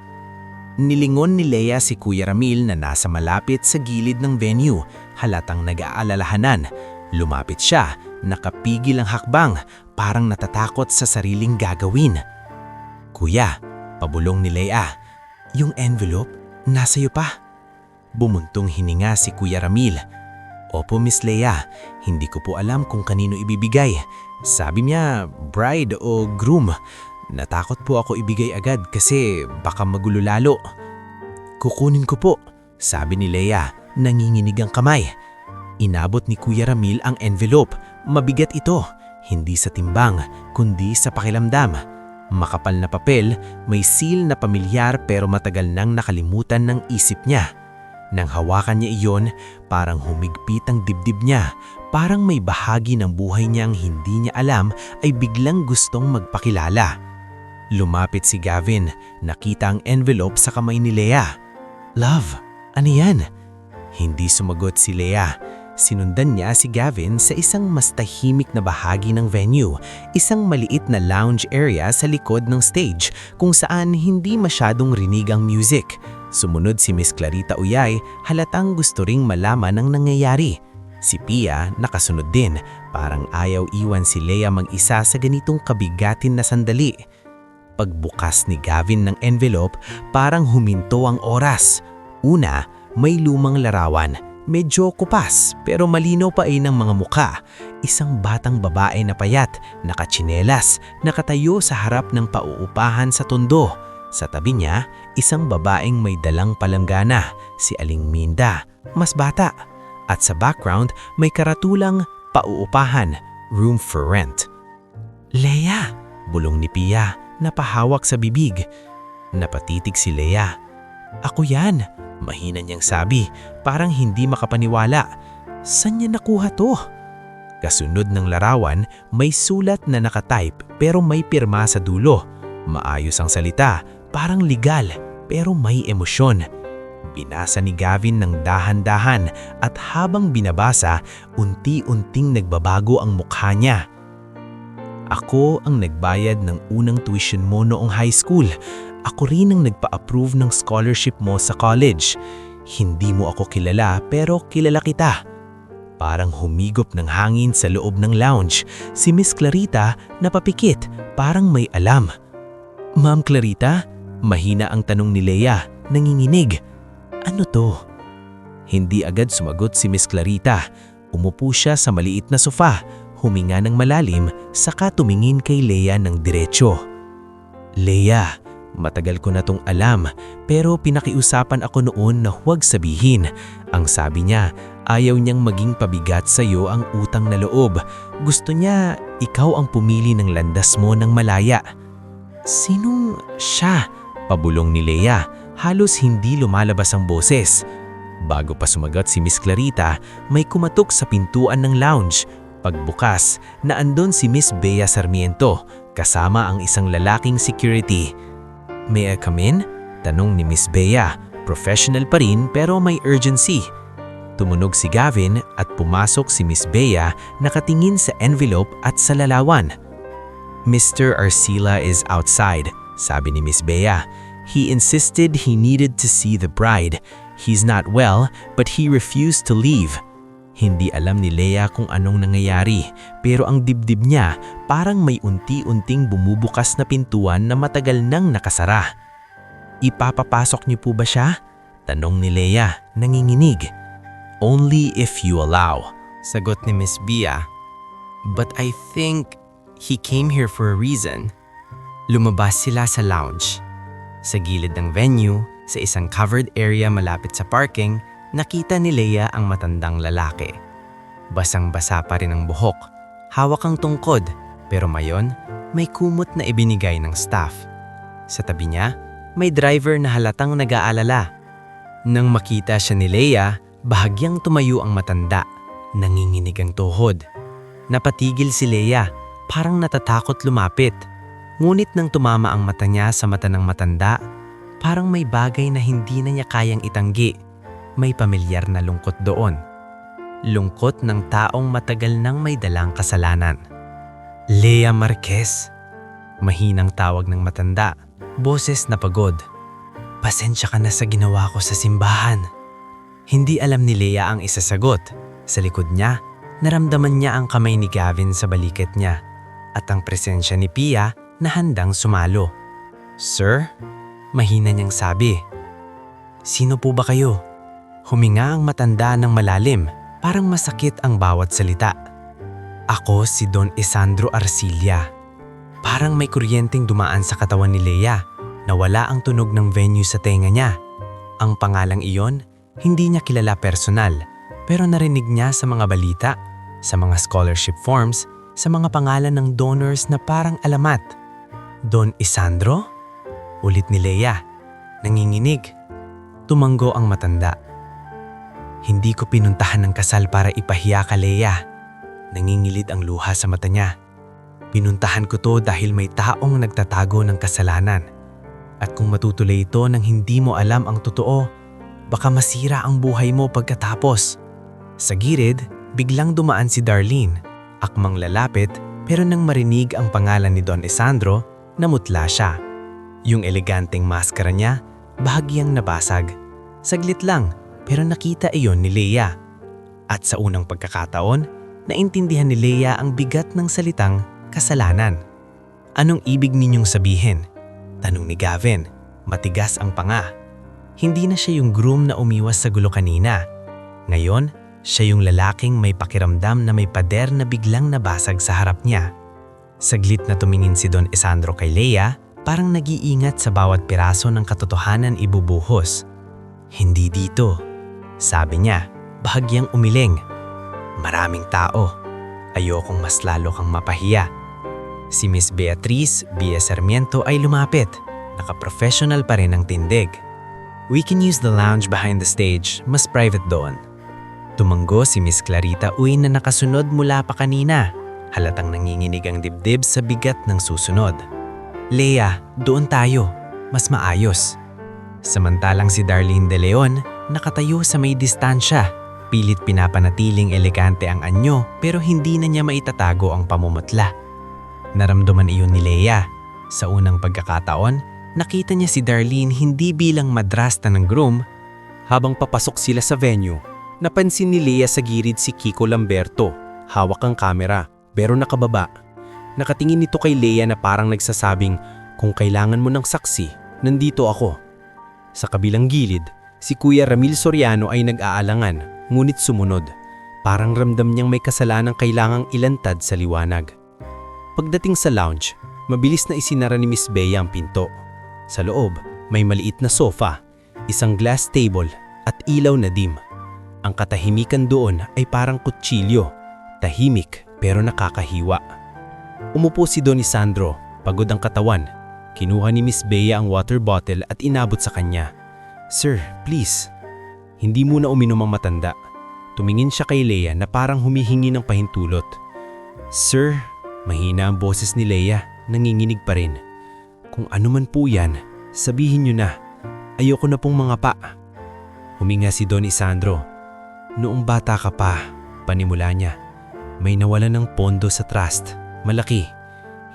Nilingon ni Lea si Kuya Ramil na nasa malapit sa gilid ng venue, halatang nag-aalalahanan. Lumapit siya, nakapigil ang hakbang, parang natatakot sa sariling gagawin. Kuya, pabulong ni Lea, yung envelope, nasa iyo pa. Bumuntong hininga si Kuya Ramil. Opo, Miss Lea, hindi ko po alam kung kanino ibibigay. Sabi niya, bride o groom. Natakot po ako ibigay agad kasi baka magulo lalo. Kukunin ko po, sabi ni Lea, nanginginig ang kamay. Inabot ni Kuya Ramil ang envelope. Mabigat ito, hindi sa timbang, kundi sa pakiramdam. Makapal na papel, may seal na pamilyar pero matagal nang nakalimutan ng isip niya. Nang hawakan niya iyon, parang humigpit ang dibdib niya. Parang may bahagi ng buhay niyang hindi niya alam ay biglang gustong magpakilala. Lumapit si Gavin, nakita ang envelope sa kamay ni Lea. Love, ano yan? Hindi sumagot si Lea. Sinundan niya si Gavin sa isang mas tahimik na bahagi ng venue, isang maliit na lounge area sa likod ng stage kung saan hindi masyadong rinig ang music. Sumunod si Miss Clarita Uyay, halatang gusto ring malaman ang nangyayari. Si Pia nakasunod din, parang ayaw iwan si Lea mag-isa sa ganitong kabigatin na sandali. Pagbukas ni Gavin ng envelope, parang huminto ang oras. Una, may lumang larawan. Medyo kupas pero malinaw pa ay ng mga muka. Isang batang babae na payat, nakatsinelas, nakatayo sa harap ng pauupahan sa tondo. Sa tabi niya, isang babaeng may dalang palanggana, si Aling Minda, mas bata. At sa background, may karatulang pauupahan, room for rent. Lea, bulong ni Pia, napahawak sa bibig. Napatitig si Lea. Ako yan, mahina niyang sabi, parang hindi makapaniwala. Saan niya nakuha to? Kasunod ng larawan, may sulat na nakatype pero may pirma sa dulo. Maayos ang salita, parang legal pero may emosyon. Binasa ni Gavin ng dahan-dahan at habang binabasa, unti-unting nagbabago ang mukha niya. Ako ang nagbayad ng unang tuition mo noong high school. Ako rin ang nagpa-approve ng scholarship mo sa college. Hindi mo ako kilala pero kilala kita. Parang humigop ng hangin sa loob ng lounge. Si Miss Clarita napapikit, parang may alam. Ma'am Clarita, Mahina ang tanong ni Leia, nanginginig. Ano to? Hindi agad sumagot si Miss Clarita. Umupo siya sa maliit na sofa, huminga ng malalim, saka tumingin kay Leia ng diretsyo. Leia, matagal ko na tong alam, pero pinakiusapan ako noon na huwag sabihin. Ang sabi niya, ayaw niyang maging pabigat sa iyo ang utang na loob. Gusto niya, ikaw ang pumili ng landas mo ng malaya. Sinong siya? Pabulong ni Leia, halos hindi lumalabas ang boses. Bago pa sumagot si Miss Clarita, may kumatok sa pintuan ng lounge. Pagbukas, naandun si Miss Bea Sarmiento, kasama ang isang lalaking security. May I come in? Tanong ni Miss Bea, professional pa rin pero may urgency. Tumunog si Gavin at pumasok si Miss Bea, nakatingin sa envelope at sa lalawan. Mr. Arcila is outside, sabi ni Miss Bea. He insisted he needed to see the bride. He's not well, but he refused to leave. Hindi alam ni Leia kung anong nangyayari, pero ang dibdib niya parang may unti-unting bumubukas na pintuan na matagal nang nakasara. Ipapapasok niyo po ba siya? Tanong ni Leia, nanginginig. Only if you allow, Sagot ni Miss Bea. But I think he came here for a reason. Lumabas sila sa lounge. Sa gilid ng venue, sa isang covered area malapit sa parking, nakita ni Leia ang matandang lalaki. Basang-basa pa rin ang buhok, hawak ang tungkod, pero mayon may kumot na ibinigay ng staff. Sa tabi niya, may driver na halatang nag-aalala. Nang makita siya ni Leia, bahagyang tumayo ang matanda, nanginginig ang tuhod. Napatigil si Leia, parang natatakot lumapit. Ngunit nang tumama ang mata niya sa mata ng matanda, parang may bagay na hindi na niya kayang itanggi. May pamilyar na lungkot doon. Lungkot ng taong matagal nang may dalang kasalanan. Leia Marquez. Mahinang tawag ng matanda, boses na pagod. Pasensya ka na sa ginawa ko sa simbahan. Hindi alam ni Leia ang isasagot. Sa likod niya, naramdaman niya ang kamay ni Gavin sa balikat niya at ang presensya ni Pia na handang sumalo. Sir? Mahina niyang sabi. Sino po ba kayo? Huminga ang matanda ng malalim, parang masakit ang bawat salita. Ako si Don Isandro Arcilla. Parang may kuryenteng dumaan sa katawan ni Leia. Nawala ang tunog ng venue sa tenga niya. Ang pangalang iyon, hindi niya kilala personal, pero narinig niya sa mga balita, sa mga scholarship forms, sa mga pangalan ng donors na parang alamat. Don Isandro? Ulit ni Leia, nanginginig. Tumanggo ang matanda. Hindi ko pinuntahan ng kasal para ipahiya ka, Leia. Nangingilid ang luha sa mata niya. Pinuntahan ko to dahil may taong nagtatago ng kasalanan. At kung matutuloy ito nang hindi mo alam ang totoo, baka masira ang buhay mo pagkatapos. Sa gilid, biglang dumaan si Darlene. Akmang lalapit, pero nang marinig ang pangalan ni Don Isandro, namutla siya. Yung eleganteng maskara niya, bahagyang nabasag. Saglit lang, pero nakita iyon ni Leia. At sa unang pagkakataon, naintindihan ni Leia ang bigat ng salitang kasalanan. Anong ibig ninyong sabihin? Tanong ni Gavin, matigas ang panga. Hindi na siya yung groom na umiwas sa gulo kanina. Ngayon, siya yung lalaking may pakiramdam na may pader na biglang nabasag sa harap niya. Saglit na tumingin si Don Isandro kay Leia, parang nag-iingat sa bawat piraso ng katotohanan ibubuhos. Hindi dito, sabi niya, bahagyang umiling. Maraming tao. Ayokong mas lalo kang mapahiya. Si Miss Beatriz Bea Sarmiento ay lumapit. Naka-professional pa rin ang tindig. We can use the lounge behind the stage, mas private doon. Tumanggo si Miss Clarita Uy na nakasunod mula pa kanina. Halatang nanginginig ang dibdib sa bigat ng susunod. Leia, doon tayo. Mas maayos. Samantalang si Darlene De Leon nakatayo sa may distansya. Pilit pinapanatiling elegante ang anyo pero hindi na niya maitatago ang pamumutla. Naramdaman iyon ni Leia. Sa unang pagkakataon, nakita niya si Darlene hindi bilang madrasta ng groom. Habang papasok sila sa venue, napansin ni Leia sa gilid si Kiko Lamberto. Hawak ang kamera, pero nakababa. Nakatingin nito kay Leia na parang nagsasabing, kung kailangan mo ng saksi, nandito ako. Sa kabilang gilid, si Kuya Ramil Soriano ay nag-aalangan, ngunit sumunod. Parang ramdam niyang may kasalanang kailangang ilantad sa liwanag. Pagdating sa lounge, mabilis na isinara ni Miss Bea ang pinto. Sa loob, may maliit na sofa, isang glass table at ilaw na dim. Ang katahimikan doon ay parang kutsilyo, tahimik pero nakakahiwa. Umupo si Don Isandro, pagod ang katawan. Kinuha ni Miss Bea ang water bottle at inabot sa kanya. "Sir, please." Hindi muna uminom ang matanda. Tumingin siya kay Leia na parang humihingi ng pahintulot. "Sir," mahina ang boses ni Leia, nanginginig pa rin. "Kung ano man po yan, sabihin niyo na. Ayoko na pong mga pa." Huminga si Don Isandro. "Noong bata ka pa," panimula niya, "may nawalan ng pondo sa trust. Malaki.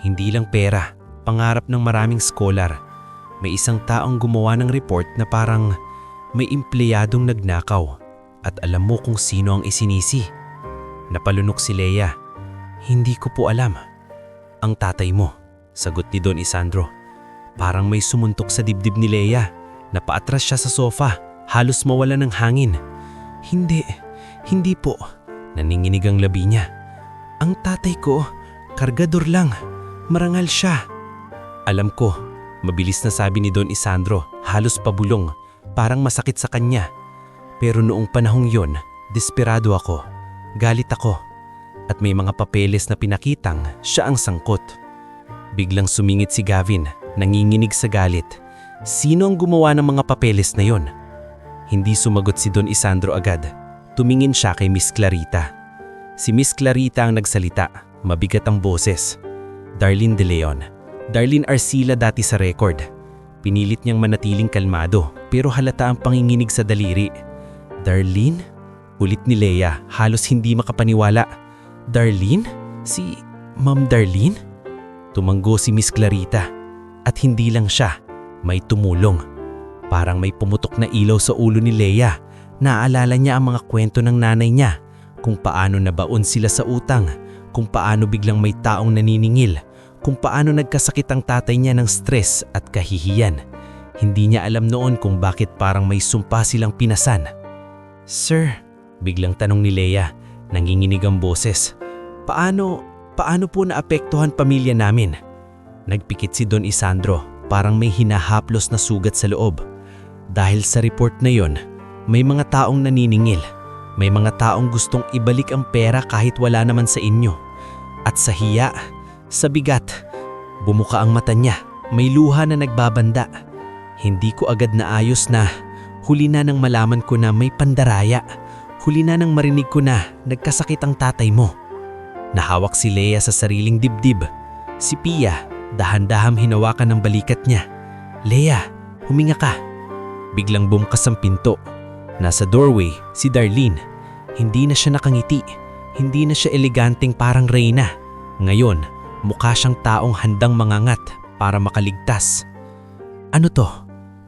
Hindi lang pera, pangarap ng maraming scholar. May isang taong gumawa ng report na parang may empleyadong nagnakaw. At alam mo kung sino ang isinisi?" Napalunok si Leia. "Hindi ko po alam." "Ang tatay mo," sagot ni Don Isandro. Parang may sumuntok sa dibdib ni Leia. Napaatras siya sa sofa, halos mawala ng hangin. Hindi po," naninginig ang labi niya. "Ang tatay ko, kargador lang. Marangal siya." "Alam ko," mabilis na sabi ni Don Isandro, halos pabulong, parang masakit sa kanya. "Pero noong panahong yon, desperado ako. Galit ako. At may mga papeles na pinakitang siya ang sangkot." Biglang sumingit si Gavin, nanginginig sa galit. Sino ang gumawa ng mga papeles na yon? Hindi sumagot si Don Isandro agad. Tumingin siya kay Miss Clarita. Si Miss Clarita ang nagsalita, mabigat ang boses. "Darlene De Leon. Darlene Arcila dati sa record." Pinilit niyang manatiling kalmado, pero halata ang panginginig sa daliri. "Darlene?" Ulit ni Leia, halos hindi makapaniwala. "Darlene? Si Ma'am Darlene?" Tumanggo si Miss Clarita. At hindi lang siya, may tumulong. Parang may pumutok na ilaw sa ulo ni Leia. Naaalala niya ang mga kwento ng nanay niya, kung paano nabaon sila sa utang, kung paano biglang may taong naniningil, kung paano nagkasakit ang tatay niya ng stress at kahihiyan. Hindi niya alam noon kung bakit parang may sumpa silang pinasan. "Sir," biglang tanong ni Leia, nanginginig ang boses. Paano po naapektuhan pamilya namin?" Nagpikit si Don Isandro, parang may hinahaplos na sugat sa loob. "Dahil sa report na yon, may mga taong naniningil. May mga taong gustong ibalik ang pera kahit wala naman sa inyo. At sa hiya, sa bigat." Bumuka ang mata niya, may luha na nagbabanda. "Hindi ko agad naayos na. Huli na nang malaman ko na may pandaraya. Huli na nang marinig ko na nagkasakit ang tatay mo." Nahawak si Leia sa sariling dibdib. Si Pia, dahan-dahang hinawakan ng balikat niya. "Leia, huminga ka." Biglang bumkas ang pinto. Nasa doorway, si Darlene. Hindi na siya nakangiti. Hindi na siya eleganteng parang reyna. Ngayon, mukha siyang taong handang mangangat para makaligtas. "Ano to?"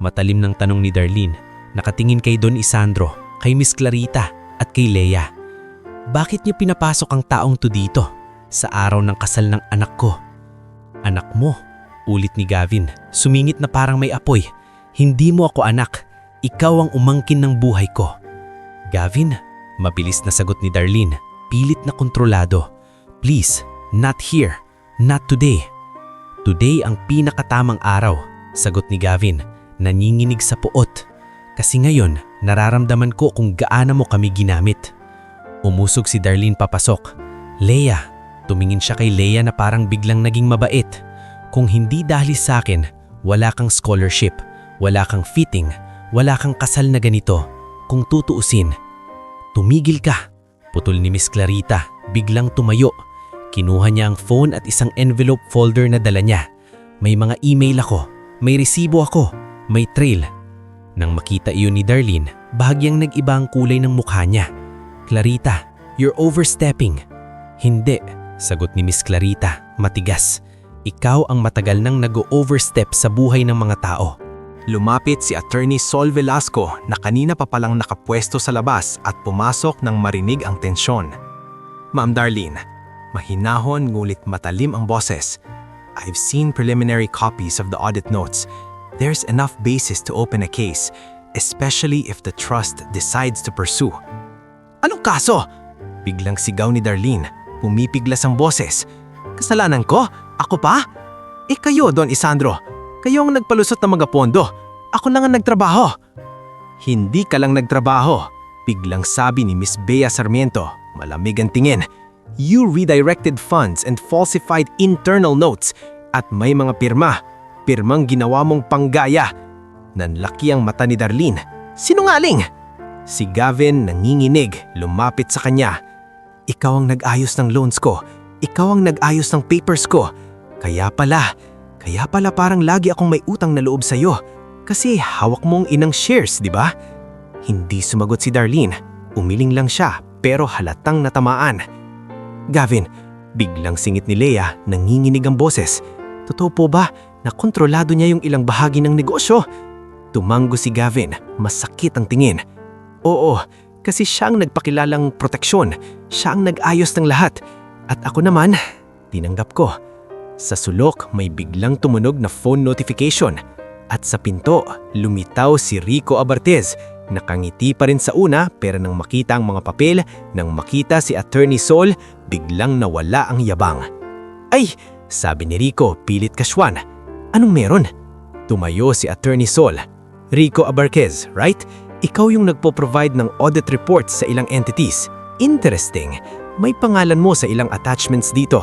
Matalim ng tanong ni Darlene. Nakatingin kay Don Isandro, kay Miss Clarita at kay Leia. "Bakit niyo pinapasok ang taong to dito? Sa araw ng kasal ng anak ko." "Anak mo?" ulit ni Gavin. Sumingit na parang may apoy. "Hindi mo ako anak. Ikaw ang umangkin ng buhay ko." "Gavin?" Mabilis na sagot ni Darlene, pilit na kontrolado. "Please, not here. Not today." "Today ang pinakatamang araw," sagot ni Gavin, nanginginig sa puot. "Kasi ngayon, nararamdaman ko kung gaano mo kami ginamit." Umusog si Darlene papasok. "Leia," tumingin siya kay Leia na parang biglang naging mabait. "Kung hindi dahil sa akin, wala kang scholarship, wala kang fitting, wala kang kasal na ganito. Kung tutuusin." "Tumigil ka," putol ni Miss Clarita, biglang tumayo. Kinuha niya ang phone at isang envelope folder na dala niya. "May mga email ako, may resibo ako, may trail." Nang makita iyon ni Darlene, bahagyang nag-iba ang kulay ng mukha niya. "Clarita, you're overstepping." "Hindi," sagot ni Miss Clarita, matigas. "Ikaw ang matagal nang nag-overstep sa buhay ng mga tao." Lumapit si Attorney Sol Velasco na kanina pa palang nakapwesto sa labas at pumasok nang marinig ang tensyon. "Ma'am Darlene," mahinahon ngulit matalim ang boses, "I've seen preliminary copies of the audit notes. there's enough basis to open a case, especially if the trust decides to pursue. Anong kaso? Biglang sigaw ni Darlene. Pumipiglas ang boses. Kasalanan ko? Ako pa? Kayo, Don Isandro. Kayo ang nagpalusot ng mga pondo. Ako lang ang nagtrabaho. Hindi ka lang nagtrabaho. Biglang sabi ni Miss Bea Sarmiento. Malamig ang tingin. You redirected funds and falsified internal notes. At may mga pirma. Pirmang ginawa mong panggaya. Nanlaki ang mata ni Darlene. Sinungaling! Si Gavin nanginginig, lumapit sa kanya. Ikaw ang nag-ayos ng loans ko. Ikaw ang nag-ayos ng papers ko. Kaya pala parang lagi akong may utang na loob sa'yo. Kasi hawak mo ang inang shares, di ba? Hindi sumagot si Darlene. Umiling lang siya, pero halatang natamaan. Gavin, biglang singit ni Leia, nanginginig ang boses. Totoo po ba na kontrolado niya yung ilang bahagi ng negosyo? Tumango si Gavin, masakit ang tingin. Oo, kasi siya ang nagpakilalang proteksyon. Siya ang nag-ayos ng lahat. At ako naman, tinanggap ko. Sa sulok, may biglang tumunog na phone notification. At sa pinto, lumitaw si Rico Abartez. Nakangiti pa rin sa una pero nang makita ang mga papel, nang makita si Attorney Sol, biglang nawala ang yabang. Ay! Sabi ni Rico, pilit kaswan. Anong meron? Tumayo si Attorney Sol. Rico Abarquez, right? Ikaw yung nagpo-provide ng audit reports sa ilang entities. Interesting. May pangalan mo sa ilang attachments dito.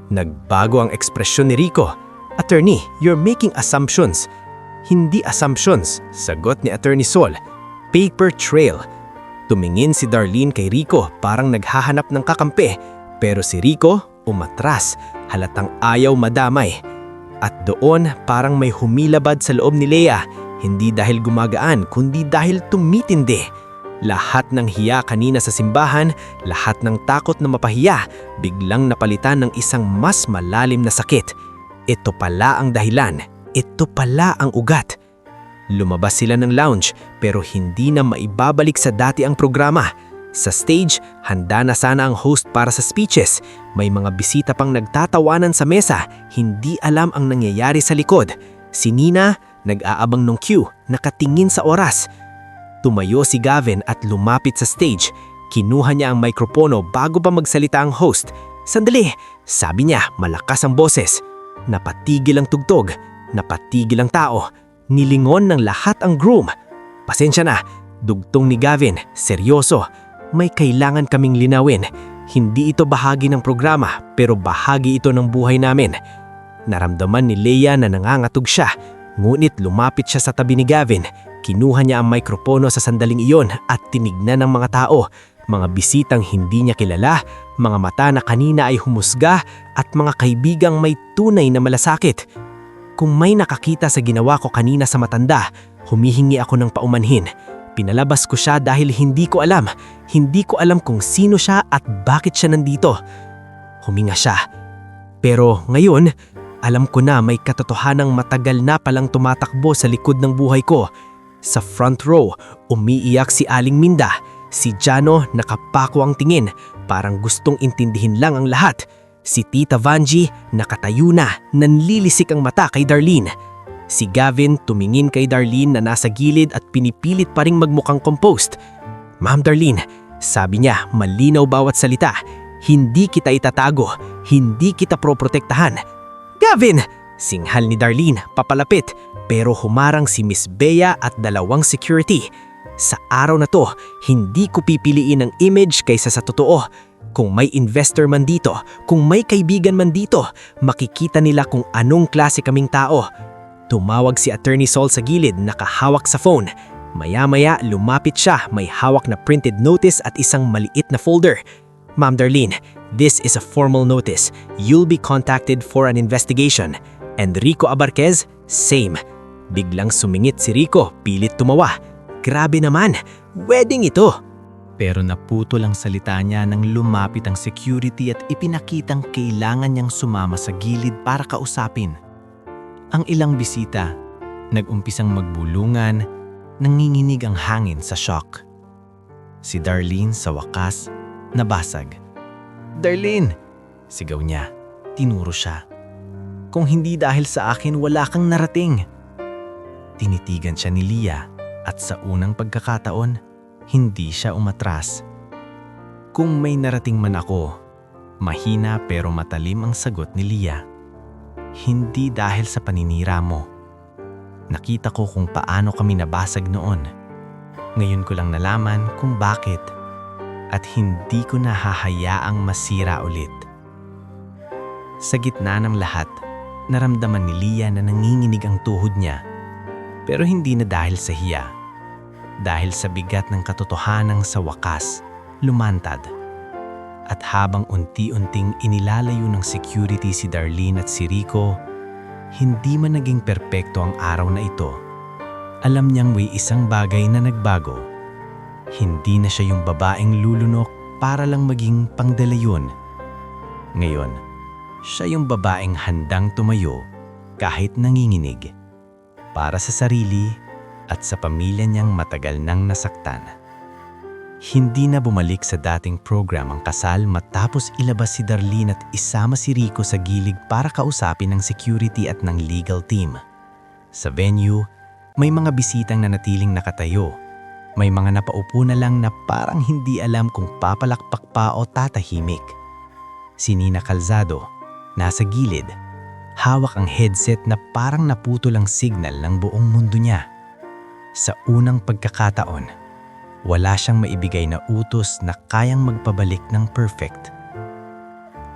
Nagbago ang ekspresyon ni Rico. Attorney, you're making assumptions. Hindi assumptions, sagot ni Attorney Sol. Paper trail. Tumingin si Darlene kay Rico parang naghahanap ng kakampi. Pero si Rico, umatras. Halatang ayaw madamay. At doon parang may humilabad sa loob ni Leia. Hindi dahil gumagaan, kundi dahil tumitindi. Lahat ng hiya kanina sa simbahan, lahat ng takot na mapahiya, biglang napalitan ng isang mas malalim na sakit. Ito pala ang dahilan. Ito pala ang ugat. Lumabas sila ng lounge pero hindi na maibabalik sa dati ang programa. Sa stage, handa na sana ang host para sa speeches. May mga bisita pang nagtatawanan sa mesa, hindi alam ang nangyayari sa likod. Si Nina, nag-aabang ng cue, nakatingin sa oras. Tumayo si Gavin at lumapit sa stage. Kinuha niya ang mikropono bago pa magsalita ang host. Sandali, sabi niya, malakas ang boses. Napatigil ang tugtog, napatigil ang tao. Nilingon ng lahat ang groom. Pasensya na, dugtong ni Gavin, seryoso. May kailangan kaming linawin. Hindi ito bahagi ng programa, pero bahagi ito ng buhay namin. Naramdaman ni Leia na nangangatog siya. Ngunit lumapit siya sa tabi ni Gavin. Kinuha niya ang mikropono sa sandaling iyon at tinignan ng mga tao. Mga bisitang hindi niya kilala, mga mata na kanina ay humusga at mga kaibigang may tunay na malasakit. Kung may nakakita sa ginawa ko kanina sa matanda, humihingi ako ng paumanhin. Pinalabas ko siya dahil hindi ko alam. Hindi ko alam kung sino siya at bakit siya nandito. Huminga siya. Pero ngayon, alam ko na may katotohanang matagal na palang tumatakbo sa likod ng buhay ko. Sa front row, umiiyak si Aling Minda. Si Jano nakapako ang tingin, parang gustong intindihin lang ang lahat. Si Tita Vanji nakatayo na, nanlilisik ang mata kay Darlene. Si Gavin tumingin kay Darlene na nasa gilid at pinipilit pa ring magmukhang composed. Ma'am Darlene, sabi niya malinaw bawat salita, hindi kita itatago, hindi kita proprotektahan. Gavin! Singhal ni Darlene, papalapit, pero humarang si Miss Bea at dalawang security. Sa araw na to, hindi ko pipiliin ang image kaysa sa totoo. Kung may investor man dito, kung may kaibigan man dito, makikita nila kung anong klase kaming tao. Tumawag si Attorney Sol sa gilid, nakahawak sa phone. Maya-maya lumapit siya, may hawak na printed notice at isang maliit na folder. Ma'am Darlene, this is a formal notice. You'll be contacted for an investigation. And Rico Abarquez, same. Biglang sumingit si Rico, pilit tumawa. Grabe naman, wedding ito. Pero naputol ang salita niya nang lumapit ang security at ipinakitang kailangan niyang sumama sa gilid para kausapin. Ang ilang bisita, nag-umpisang magbulungan, nanginginig ang hangin sa shock. Si Darlene sa wakas, nabasag. Darlene! Sigaw niya, tinuro siya. Kung hindi dahil sa akin, wala kang narating. Tinitigan siya ni Leah at sa unang pagkakataon, hindi siya umatras. Kung may narating man ako, mahina pero matalim ang sagot ni Leah. Hindi dahil sa paninira mo. Nakita ko kung paano kami nabasag noon. Ngayon ko lang nalaman kung bakit. At hindi ko nahahayaang masira ulit. Sa gitna ng lahat, naramdaman ni Leah na nanginginig ang tuhod niya. Pero hindi na dahil sa hiya. Dahil sa bigat ng katotohanang sa wakas, lumantad. At habang unti-unting inilalayo ng security si Darlene at si Rico, hindi man naging perpekto ang araw na ito. Alam niyang may isang bagay na nagbago. Hindi na siya yung babaeng lulunok para lang maging pangdalayon. Ngayon, siya yung babaeng handang tumayo kahit nanginginig. Para sa sarili at sa pamilya niyang matagal nang nasaktan. Hindi na bumalik sa dating program ang kasal matapos ilabas si Darlene at isama si Rico sa gilid para kausapin ng security at ng legal team. Sa venue, may mga bisitang nanatiling nakatayo. May mga napaupo na lang na parang hindi alam kung papalakpak pa o tatahimik. Si Nina Calzado, nasa gilid, hawak ang headset na parang naputol ang signal ng buong mundo niya. Sa unang pagkakataon, wala siyang maibigay na utos na kayang magpabalik ng perfect.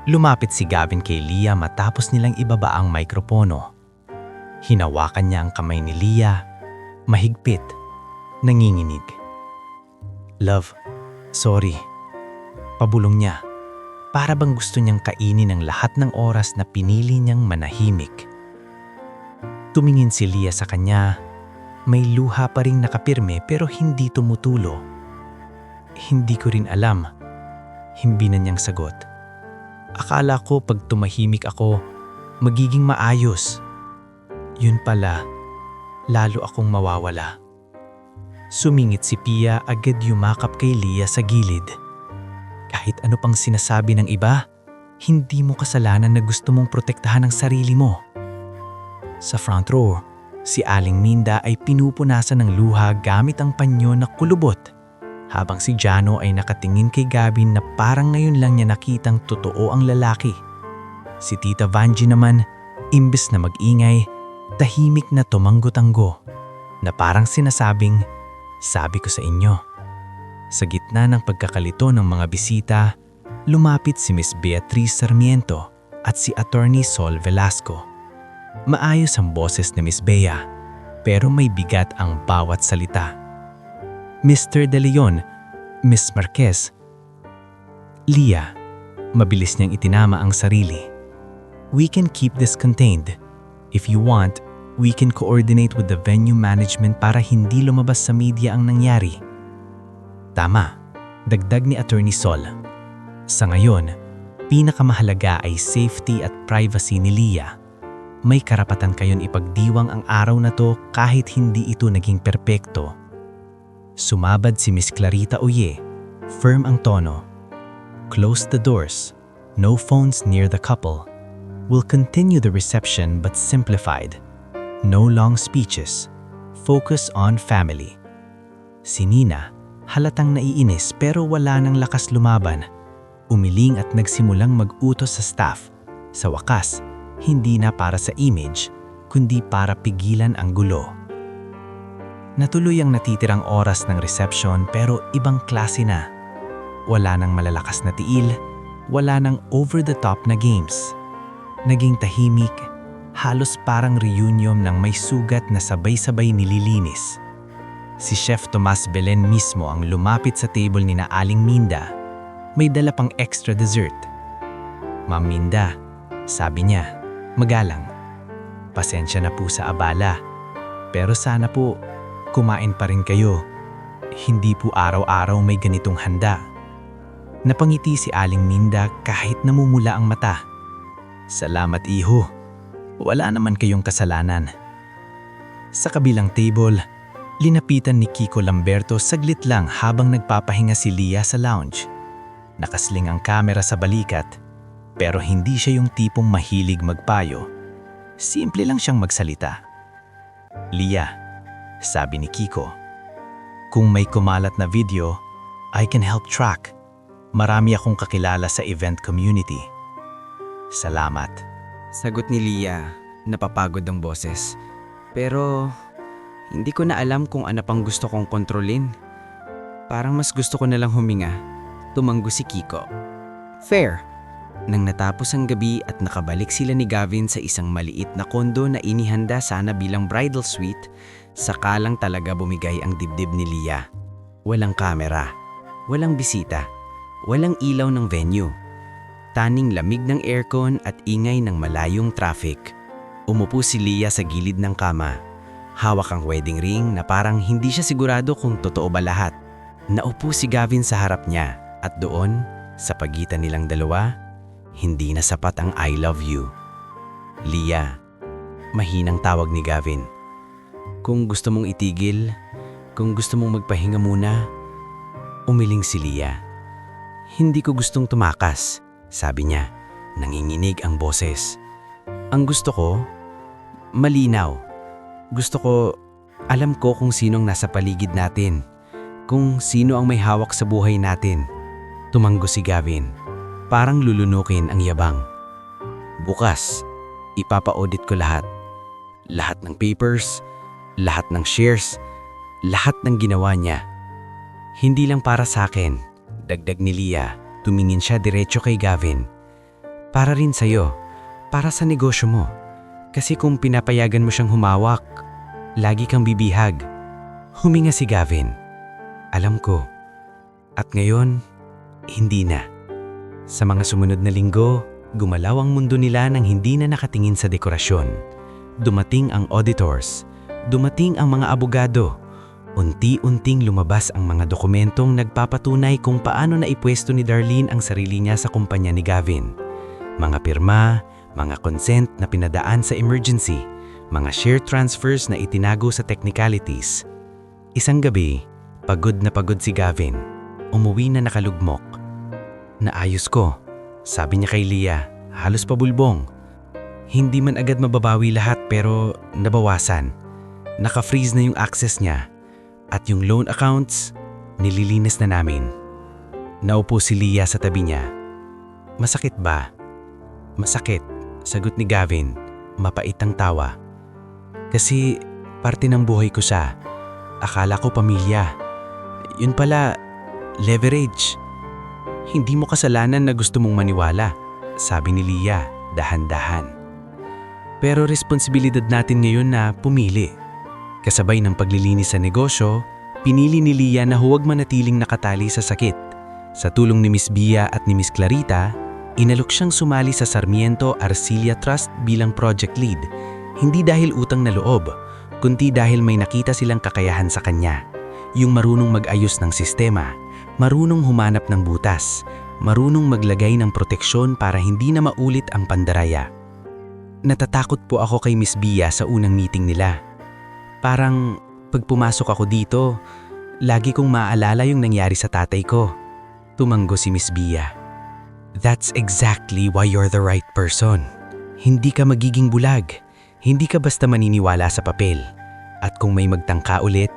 Lumapit si Gavin kay Leah matapos nilang ibaba ang mikropono. Hinawakan niya ang kamay ni Leah, mahigpit. Nanginginig. Love, sorry. Pabulong niya. Para bang gusto niyang kainin ang lahat ng oras na pinili niyang manahimik. Tumingin si Leah sa kanya. May luha pa ring nakapirme pero hindi tumutulo. Hindi ko rin alam. Himbinan niyang sagot. Akala ko pag tumahimik ako, magiging maayos. Yun pala, lalo akong mawawala. Sumingit si Pia, agad yumakap kay Leah sa gilid. Kahit ano pang sinasabi ng iba, hindi mo kasalanan na gusto mong protektahan ang sarili mo. Sa front row, si Aling Minda ay pinupunasan ng luha gamit ang panyo na kulubot, habang si Jano ay nakatingin kay Gavin na parang ngayon lang niya nakitang totoo ang lalaki. Si Tita Vanji naman, imbes na mag-ingay, tahimik na tumanggo-tanggo, na parang sinasabing, sabi ko sa inyo. Sa gitna ng pagkakalito ng mga bisita, lumapit si Miss Beatriz Sarmiento at si Attorney Sol Velasco. Maayos ang boses ni Miss Bea, pero may bigat ang bawat salita. Mr. De Leon, Miss Marquez. Leah, mabilis niyang itinama ang sarili. We can keep this contained. If you want, we can coordinate with the venue management para hindi lumabas sa media ang nangyari. Tama, dagdag ni Attorney Sol. Sa ngayon, pinakamahalaga ay safety at privacy ni Leah. May karapatan kayon ipagdiwang ang araw na to kahit hindi ito naging perpekto. Sumabad si Miss Clarita Oye, firm ang tono. Close the doors, no phones near the couple. We'll continue the reception but simplified. No long speeches. Focus on family. Si Nina, halatang naiinis pero wala nang lakas lumaban. Umiling at nagsimulang mag-utos sa staff. Sa wakas, hindi na para sa image, kundi para pigilan ang gulo. Natuloy ang natitirang oras ng reception pero ibang klase na. Wala nang malalakas na tiil, wala nang over-the-top na games. Naging tahimik, halos parang reunion ng may sugat na sabay-sabay nililinis. Si Chef Tomas Belen mismo ang lumapit sa table ni na Aling Minda. May dala pang extra dessert. Ma'am Minda, sabi niya, magalang. Pasensya na po sa abala. Pero sana po, kumain pa rin kayo. Hindi po araw-araw may ganitong handa. Napangiti si Aling Minda kahit namumula ang mata. Salamat iho. Wala naman kayong kasalanan. Sa kabilang table, linapitan ni Kiko Lamberto saglit lang habang nagpapahinga si Leah sa lounge. Nakasling ang kamera sa balikat, pero hindi siya yung tipong mahilig magpayo. Simple lang siyang magsalita. Leah, sabi ni Kiko. Kung may kumalat na video, I can help track. Marami akong kakilala sa event community. Salamat. Sagot ni Leah, napapagod ang boses. Pero hindi ko na alam kung ano pang gusto kong kontrolin. Parang mas gusto ko na lang huminga. Tumanggo si Kiko. Fair. Nang natapos ang gabi at nakabalik sila ni Gavin sa isang maliit na kondo na inihanda sana bilang bridal suite, saka lang talaga bumigay ang dibdib ni Leah. Walang kamera, walang bisita, walang ilaw ng venue. Taning lamig ng aircon at ingay ng malayong traffic. Umupo si Leah sa gilid ng kama. Hawak ang wedding ring na parang hindi siya sigurado kung totoo ba lahat. Naupo si Gavin sa harap niya at doon, sa pagitan nilang dalawa, hindi na sapat ang I love you. Leah, mahinang tawag ni Gavin. Kung gusto mong itigil, kung gusto mong magpahinga muna, umiling si Leah. Hindi ko gustong tumakas, sabi niya, nanginginig ang boses. Ang gusto ko, malinaw. Gusto ko, alam ko kung sinong nasa paligid natin, kung sino ang may hawak sa buhay natin. Tumanggo si Gavin. Parang lulunukin ang yabang. Bukas, ipapa-audit ko lahat. Lahat ng papers, lahat ng shares, lahat ng ginawa niya. Hindi lang para sa akin, dagdag ni Leah, tumingin siya diretso kay Gavin. Para rin sa'yo, para sa negosyo mo. Kasi kung pinapayagan mo siyang humawak, lagi kang bibihag. Huminga si Gavin. Alam ko. At ngayon, hindi na. Sa mga sumunod na linggo, gumalaw ang mundo nila nang hindi na nakatingin sa dekorasyon. Dumating ang auditors, dumating ang mga abogado. Unti-unting lumabas ang mga dokumentong nagpapatunay kung paano naipwesto ni Darlene ang sarili niya sa kumpanya ni Gavin. Mga pirma, mga consent na pinadaan sa emergency, mga share transfers na itinago sa technicalities. Isang gabi, pagod na pagod si Gavin. Umuwi na nakalugmok. Naayos ko, sabi niya kay Leah, halos pabulbong. Hindi man agad mababawi lahat pero nabawasan. Naka-freeze na yung access niya at yung loan accounts, nililinis na namin. Naupo si Leah sa tabi niya. Masakit ba? Masakit, sagot ni Gavin, mapait ang tawa. Kasi parte ng buhay ko siya. Akala ko pamilya. Yun pala, leverage. Hindi mo kasalanan na gusto mong maniwala, sabi ni Leah, dahan-dahan. Pero responsibilidad natin ngayon na pumili. Kasabay ng paglilinis sa negosyo, pinili ni Leah na huwag manatiling nakatali sa sakit. Sa tulong ni Miss Bia at ni Miss Clarita, inalok siyang sumali sa Sarmiento Arcilla Trust bilang project lead. Hindi dahil utang na loob, kundi dahil may nakita silang kakayahan sa kanya. Yung marunong mag-ayos ng sistema, marunong humanap ng butas, marunong maglagay ng proteksyon para hindi na maulit ang pandaraya. Natatakot po ako kay Miss Bia sa unang meeting nila. Parang pag pumasok ako dito, lagi kong maaalala yung nangyari sa tatay ko. Tumanggo si Miss Bia. That's exactly why you're the right person. Hindi ka magiging bulag. Hindi ka basta maniniwala sa papel. At kung may magtangka ulit,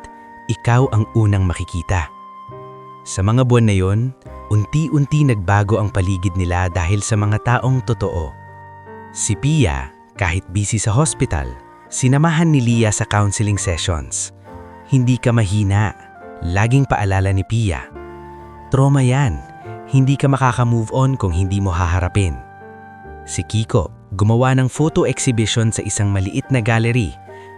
ikaw ang unang makikita. Sa mga buwan na yon, unti-unti nagbago ang paligid nila dahil sa mga taong totoo. Si Pia, kahit busy sa hospital, sinamahan ni Leah sa counseling sessions. Hindi ka mahina, laging paalala ni Pia. Trauma yan, hindi ka makaka-move on kung hindi mo haharapin. Si Kiko, gumawa ng photo exhibition sa isang maliit na gallery,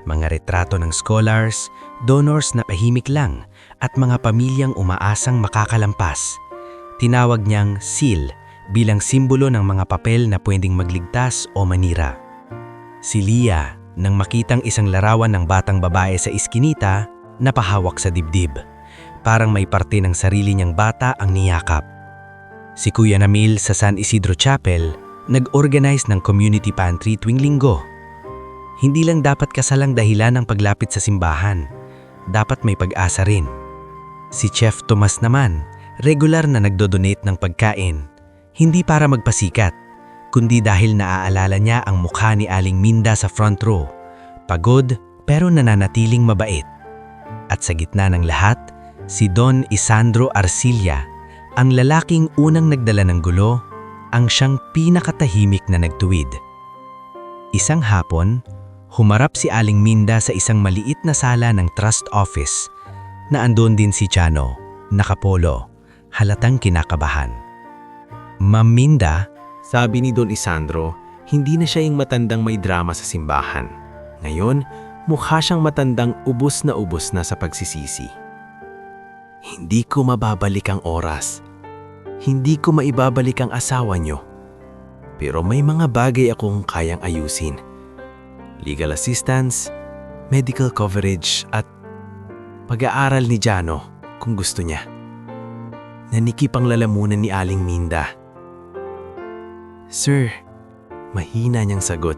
mga retrato ng scholars, donors na tahimik lang, at mga pamilyang umaasang makakalampas. Tinawag niyang seal bilang simbolo ng mga papel na pwedeng magligtas o manira. Si Leah, nang makitang isang larawan ng batang babae sa iskinita, napahawak sa dibdib. Parang may parte ng sarili niyang bata ang niyakap. Si Kuya Namil sa San Isidro Chapel, nag-organize ng community pantry tuwing linggo. Hindi lang dapat kasalang dahilan ng paglapit sa simbahan, dapat may pag-asa rin. Si Chef Tomas naman, regular na nagdodonate ng pagkain, hindi para magpasikat, kundi dahil naaalala niya ang mukha ni Aling Minda sa front row, pagod pero nananatiling mabait. At sa gitna ng lahat, si Don Isandro Arcilla, ang lalaking unang nagdala ng gulo, ang siyang pinakatahimik na nagtuwid. Isang hapon, humarap si Aling Minda sa isang maliit na sala ng trust office na andon din si Chano, nakapolo, halatang kinakabahan. Ma'am Minda, Sabi ni Don Isandro, hindi na siya yung matandang may drama sa simbahan. Ngayon, mukha siyang matandang ubos na sa pagsisisi. Hindi ko mababalik ang oras. Hindi ko maibabalik ang asawa niyo. Pero may mga bagay akong kayang ayusin. Legal assistance, medical coverage at pag-aaral ni Jano kung gusto niya. Nanikip ang lalamunan ni Aling Minda. Sir, mahina niyang sagot.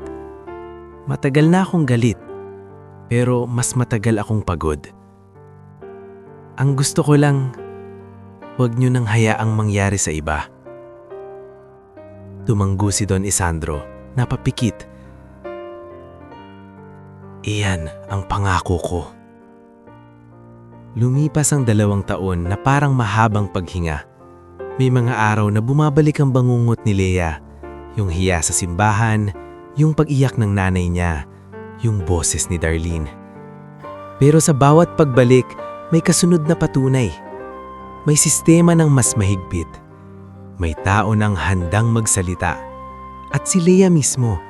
Matagal na akong galit, pero mas matagal akong pagod. Ang gusto ko lang, huwag niyo nang hayaang mangyari sa iba. Tumanggo si Don Isandro, napapikit. Iyan ang pangako ko. Lumipas ang 2 taon na parang mahabang paghinga. May mga araw na bumabalik ang bangungot ni Lea, yung hiya sa simbahan, yung pag-iyak ng nanay niya, yung boses ni Darlene. Pero sa bawat pagbalik, may kasunod na patunay. May sistema ng mas mahigpit. May tao ng handang magsalita. At si Lea mismo,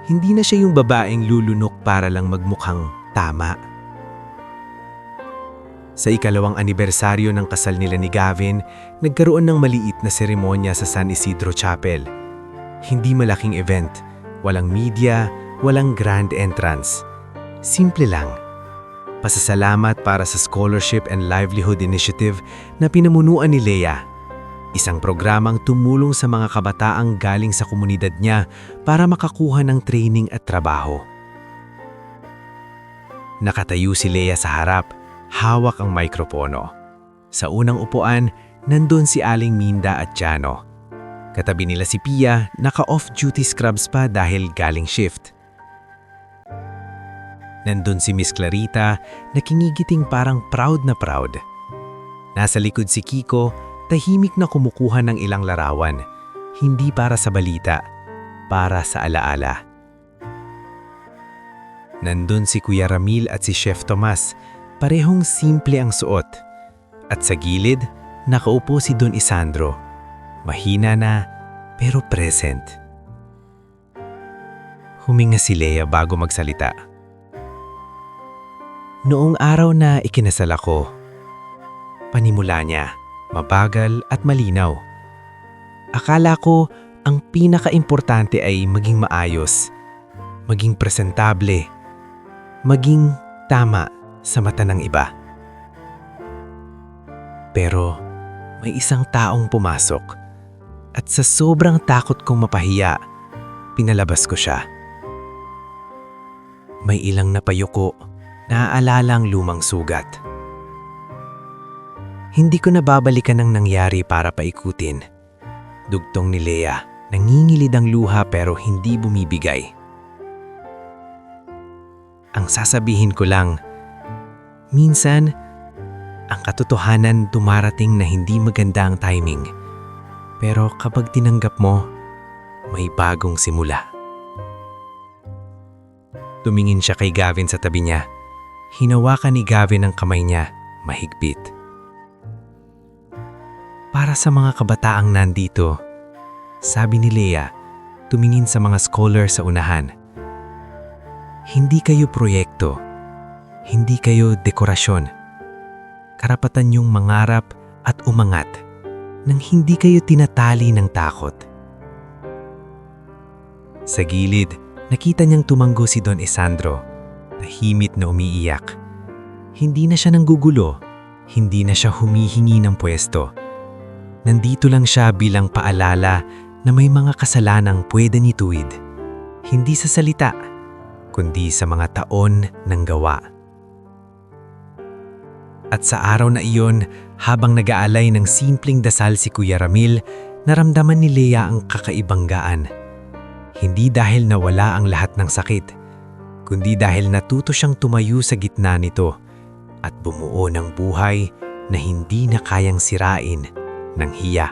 hindi na siya yung babaeng lulunok para lang magmukhang tama. Sa ikalawang anibersaryo ng kasal nila ni Gavin, nagkaroon ng maliit na seremonya sa San Isidro Chapel. Hindi malaking event, walang media, walang grand entrance. Simple lang. Pasasalamat para sa Scholarship and Livelihood Initiative na pinamunuan ni Lea. Isang programang tumulong sa mga kabataang galing sa komunidad niya para makakuha ng training at trabaho. Nakatayo si Lea sa harap, hawak ang mikropono. Sa unang upuan, nandun si Aling Minda at Jano. Katabi nila si Pia, naka-off-duty scrubs pa dahil galing shift. Nandun si Miss Clarita, nakingigiting parang proud na proud. Nasa likod si Kiko, tahimik na kumukuha ng ilang larawan, hindi para sa balita, para sa alaala. Nandun si Kuya Ramil at si Chef Tomas, parehong simple ang suot. At sa gilid, nakaupo si Don Isandro, mahina na pero present. Huminga si Lea bago magsalita. Noong araw na ikinasal ako, panimula niya, mabagal at malinaw. Akala ko ang pinaka-importante ay maging maayos, maging presentable, maging tama sa mata ng iba. Pero may isang taong pumasok at sa sobrang takot kong mapahiya, pinalabas ko siya. May ilang napayuko, naaalala ang lumang sugat. Hindi ko nababalikan ang nangyari para paikutin. Dugtong ni Lea, nangingilid ang luha pero hindi bumibigay. Ang sasabihin ko lang, minsan, ang katotohanan dumarating na hindi maganda ang timing. Pero kapag tinanggap mo, may bagong simula. Tumingin siya kay Gavin sa tabi niya. Hinawakan ni Gavin ang kamay niya, mahigpit. Para sa mga kabataang nandito, sabi ni Lea, tumingin sa mga scholar sa unahan. Hindi kayo proyekto, hindi kayo dekorasyon. Karapatan niyong mangarap at umangat nang hindi kayo tinatali ng takot. Sa gilid, nakita niyang tumanggo si Don Isandro, tahimik na umiiyak. Hindi na siya nanggugulo, hindi na siya humihingi ng pwesto. Nandito lang siya bilang paalala na may mga kasalanang pwede nituwid. Hindi sa salita, kundi sa mga taon ng gawa. At sa araw na iyon, habang nag-aalay ng simpleng dasal si Kuya Ramil, naramdaman ni Lea ang kakaibang gaan. Hindi dahil nawala ang lahat ng sakit, kundi dahil natuto siyang tumayo sa gitna nito at bumuo ng buhay na hindi na kayang sirain ng hiya.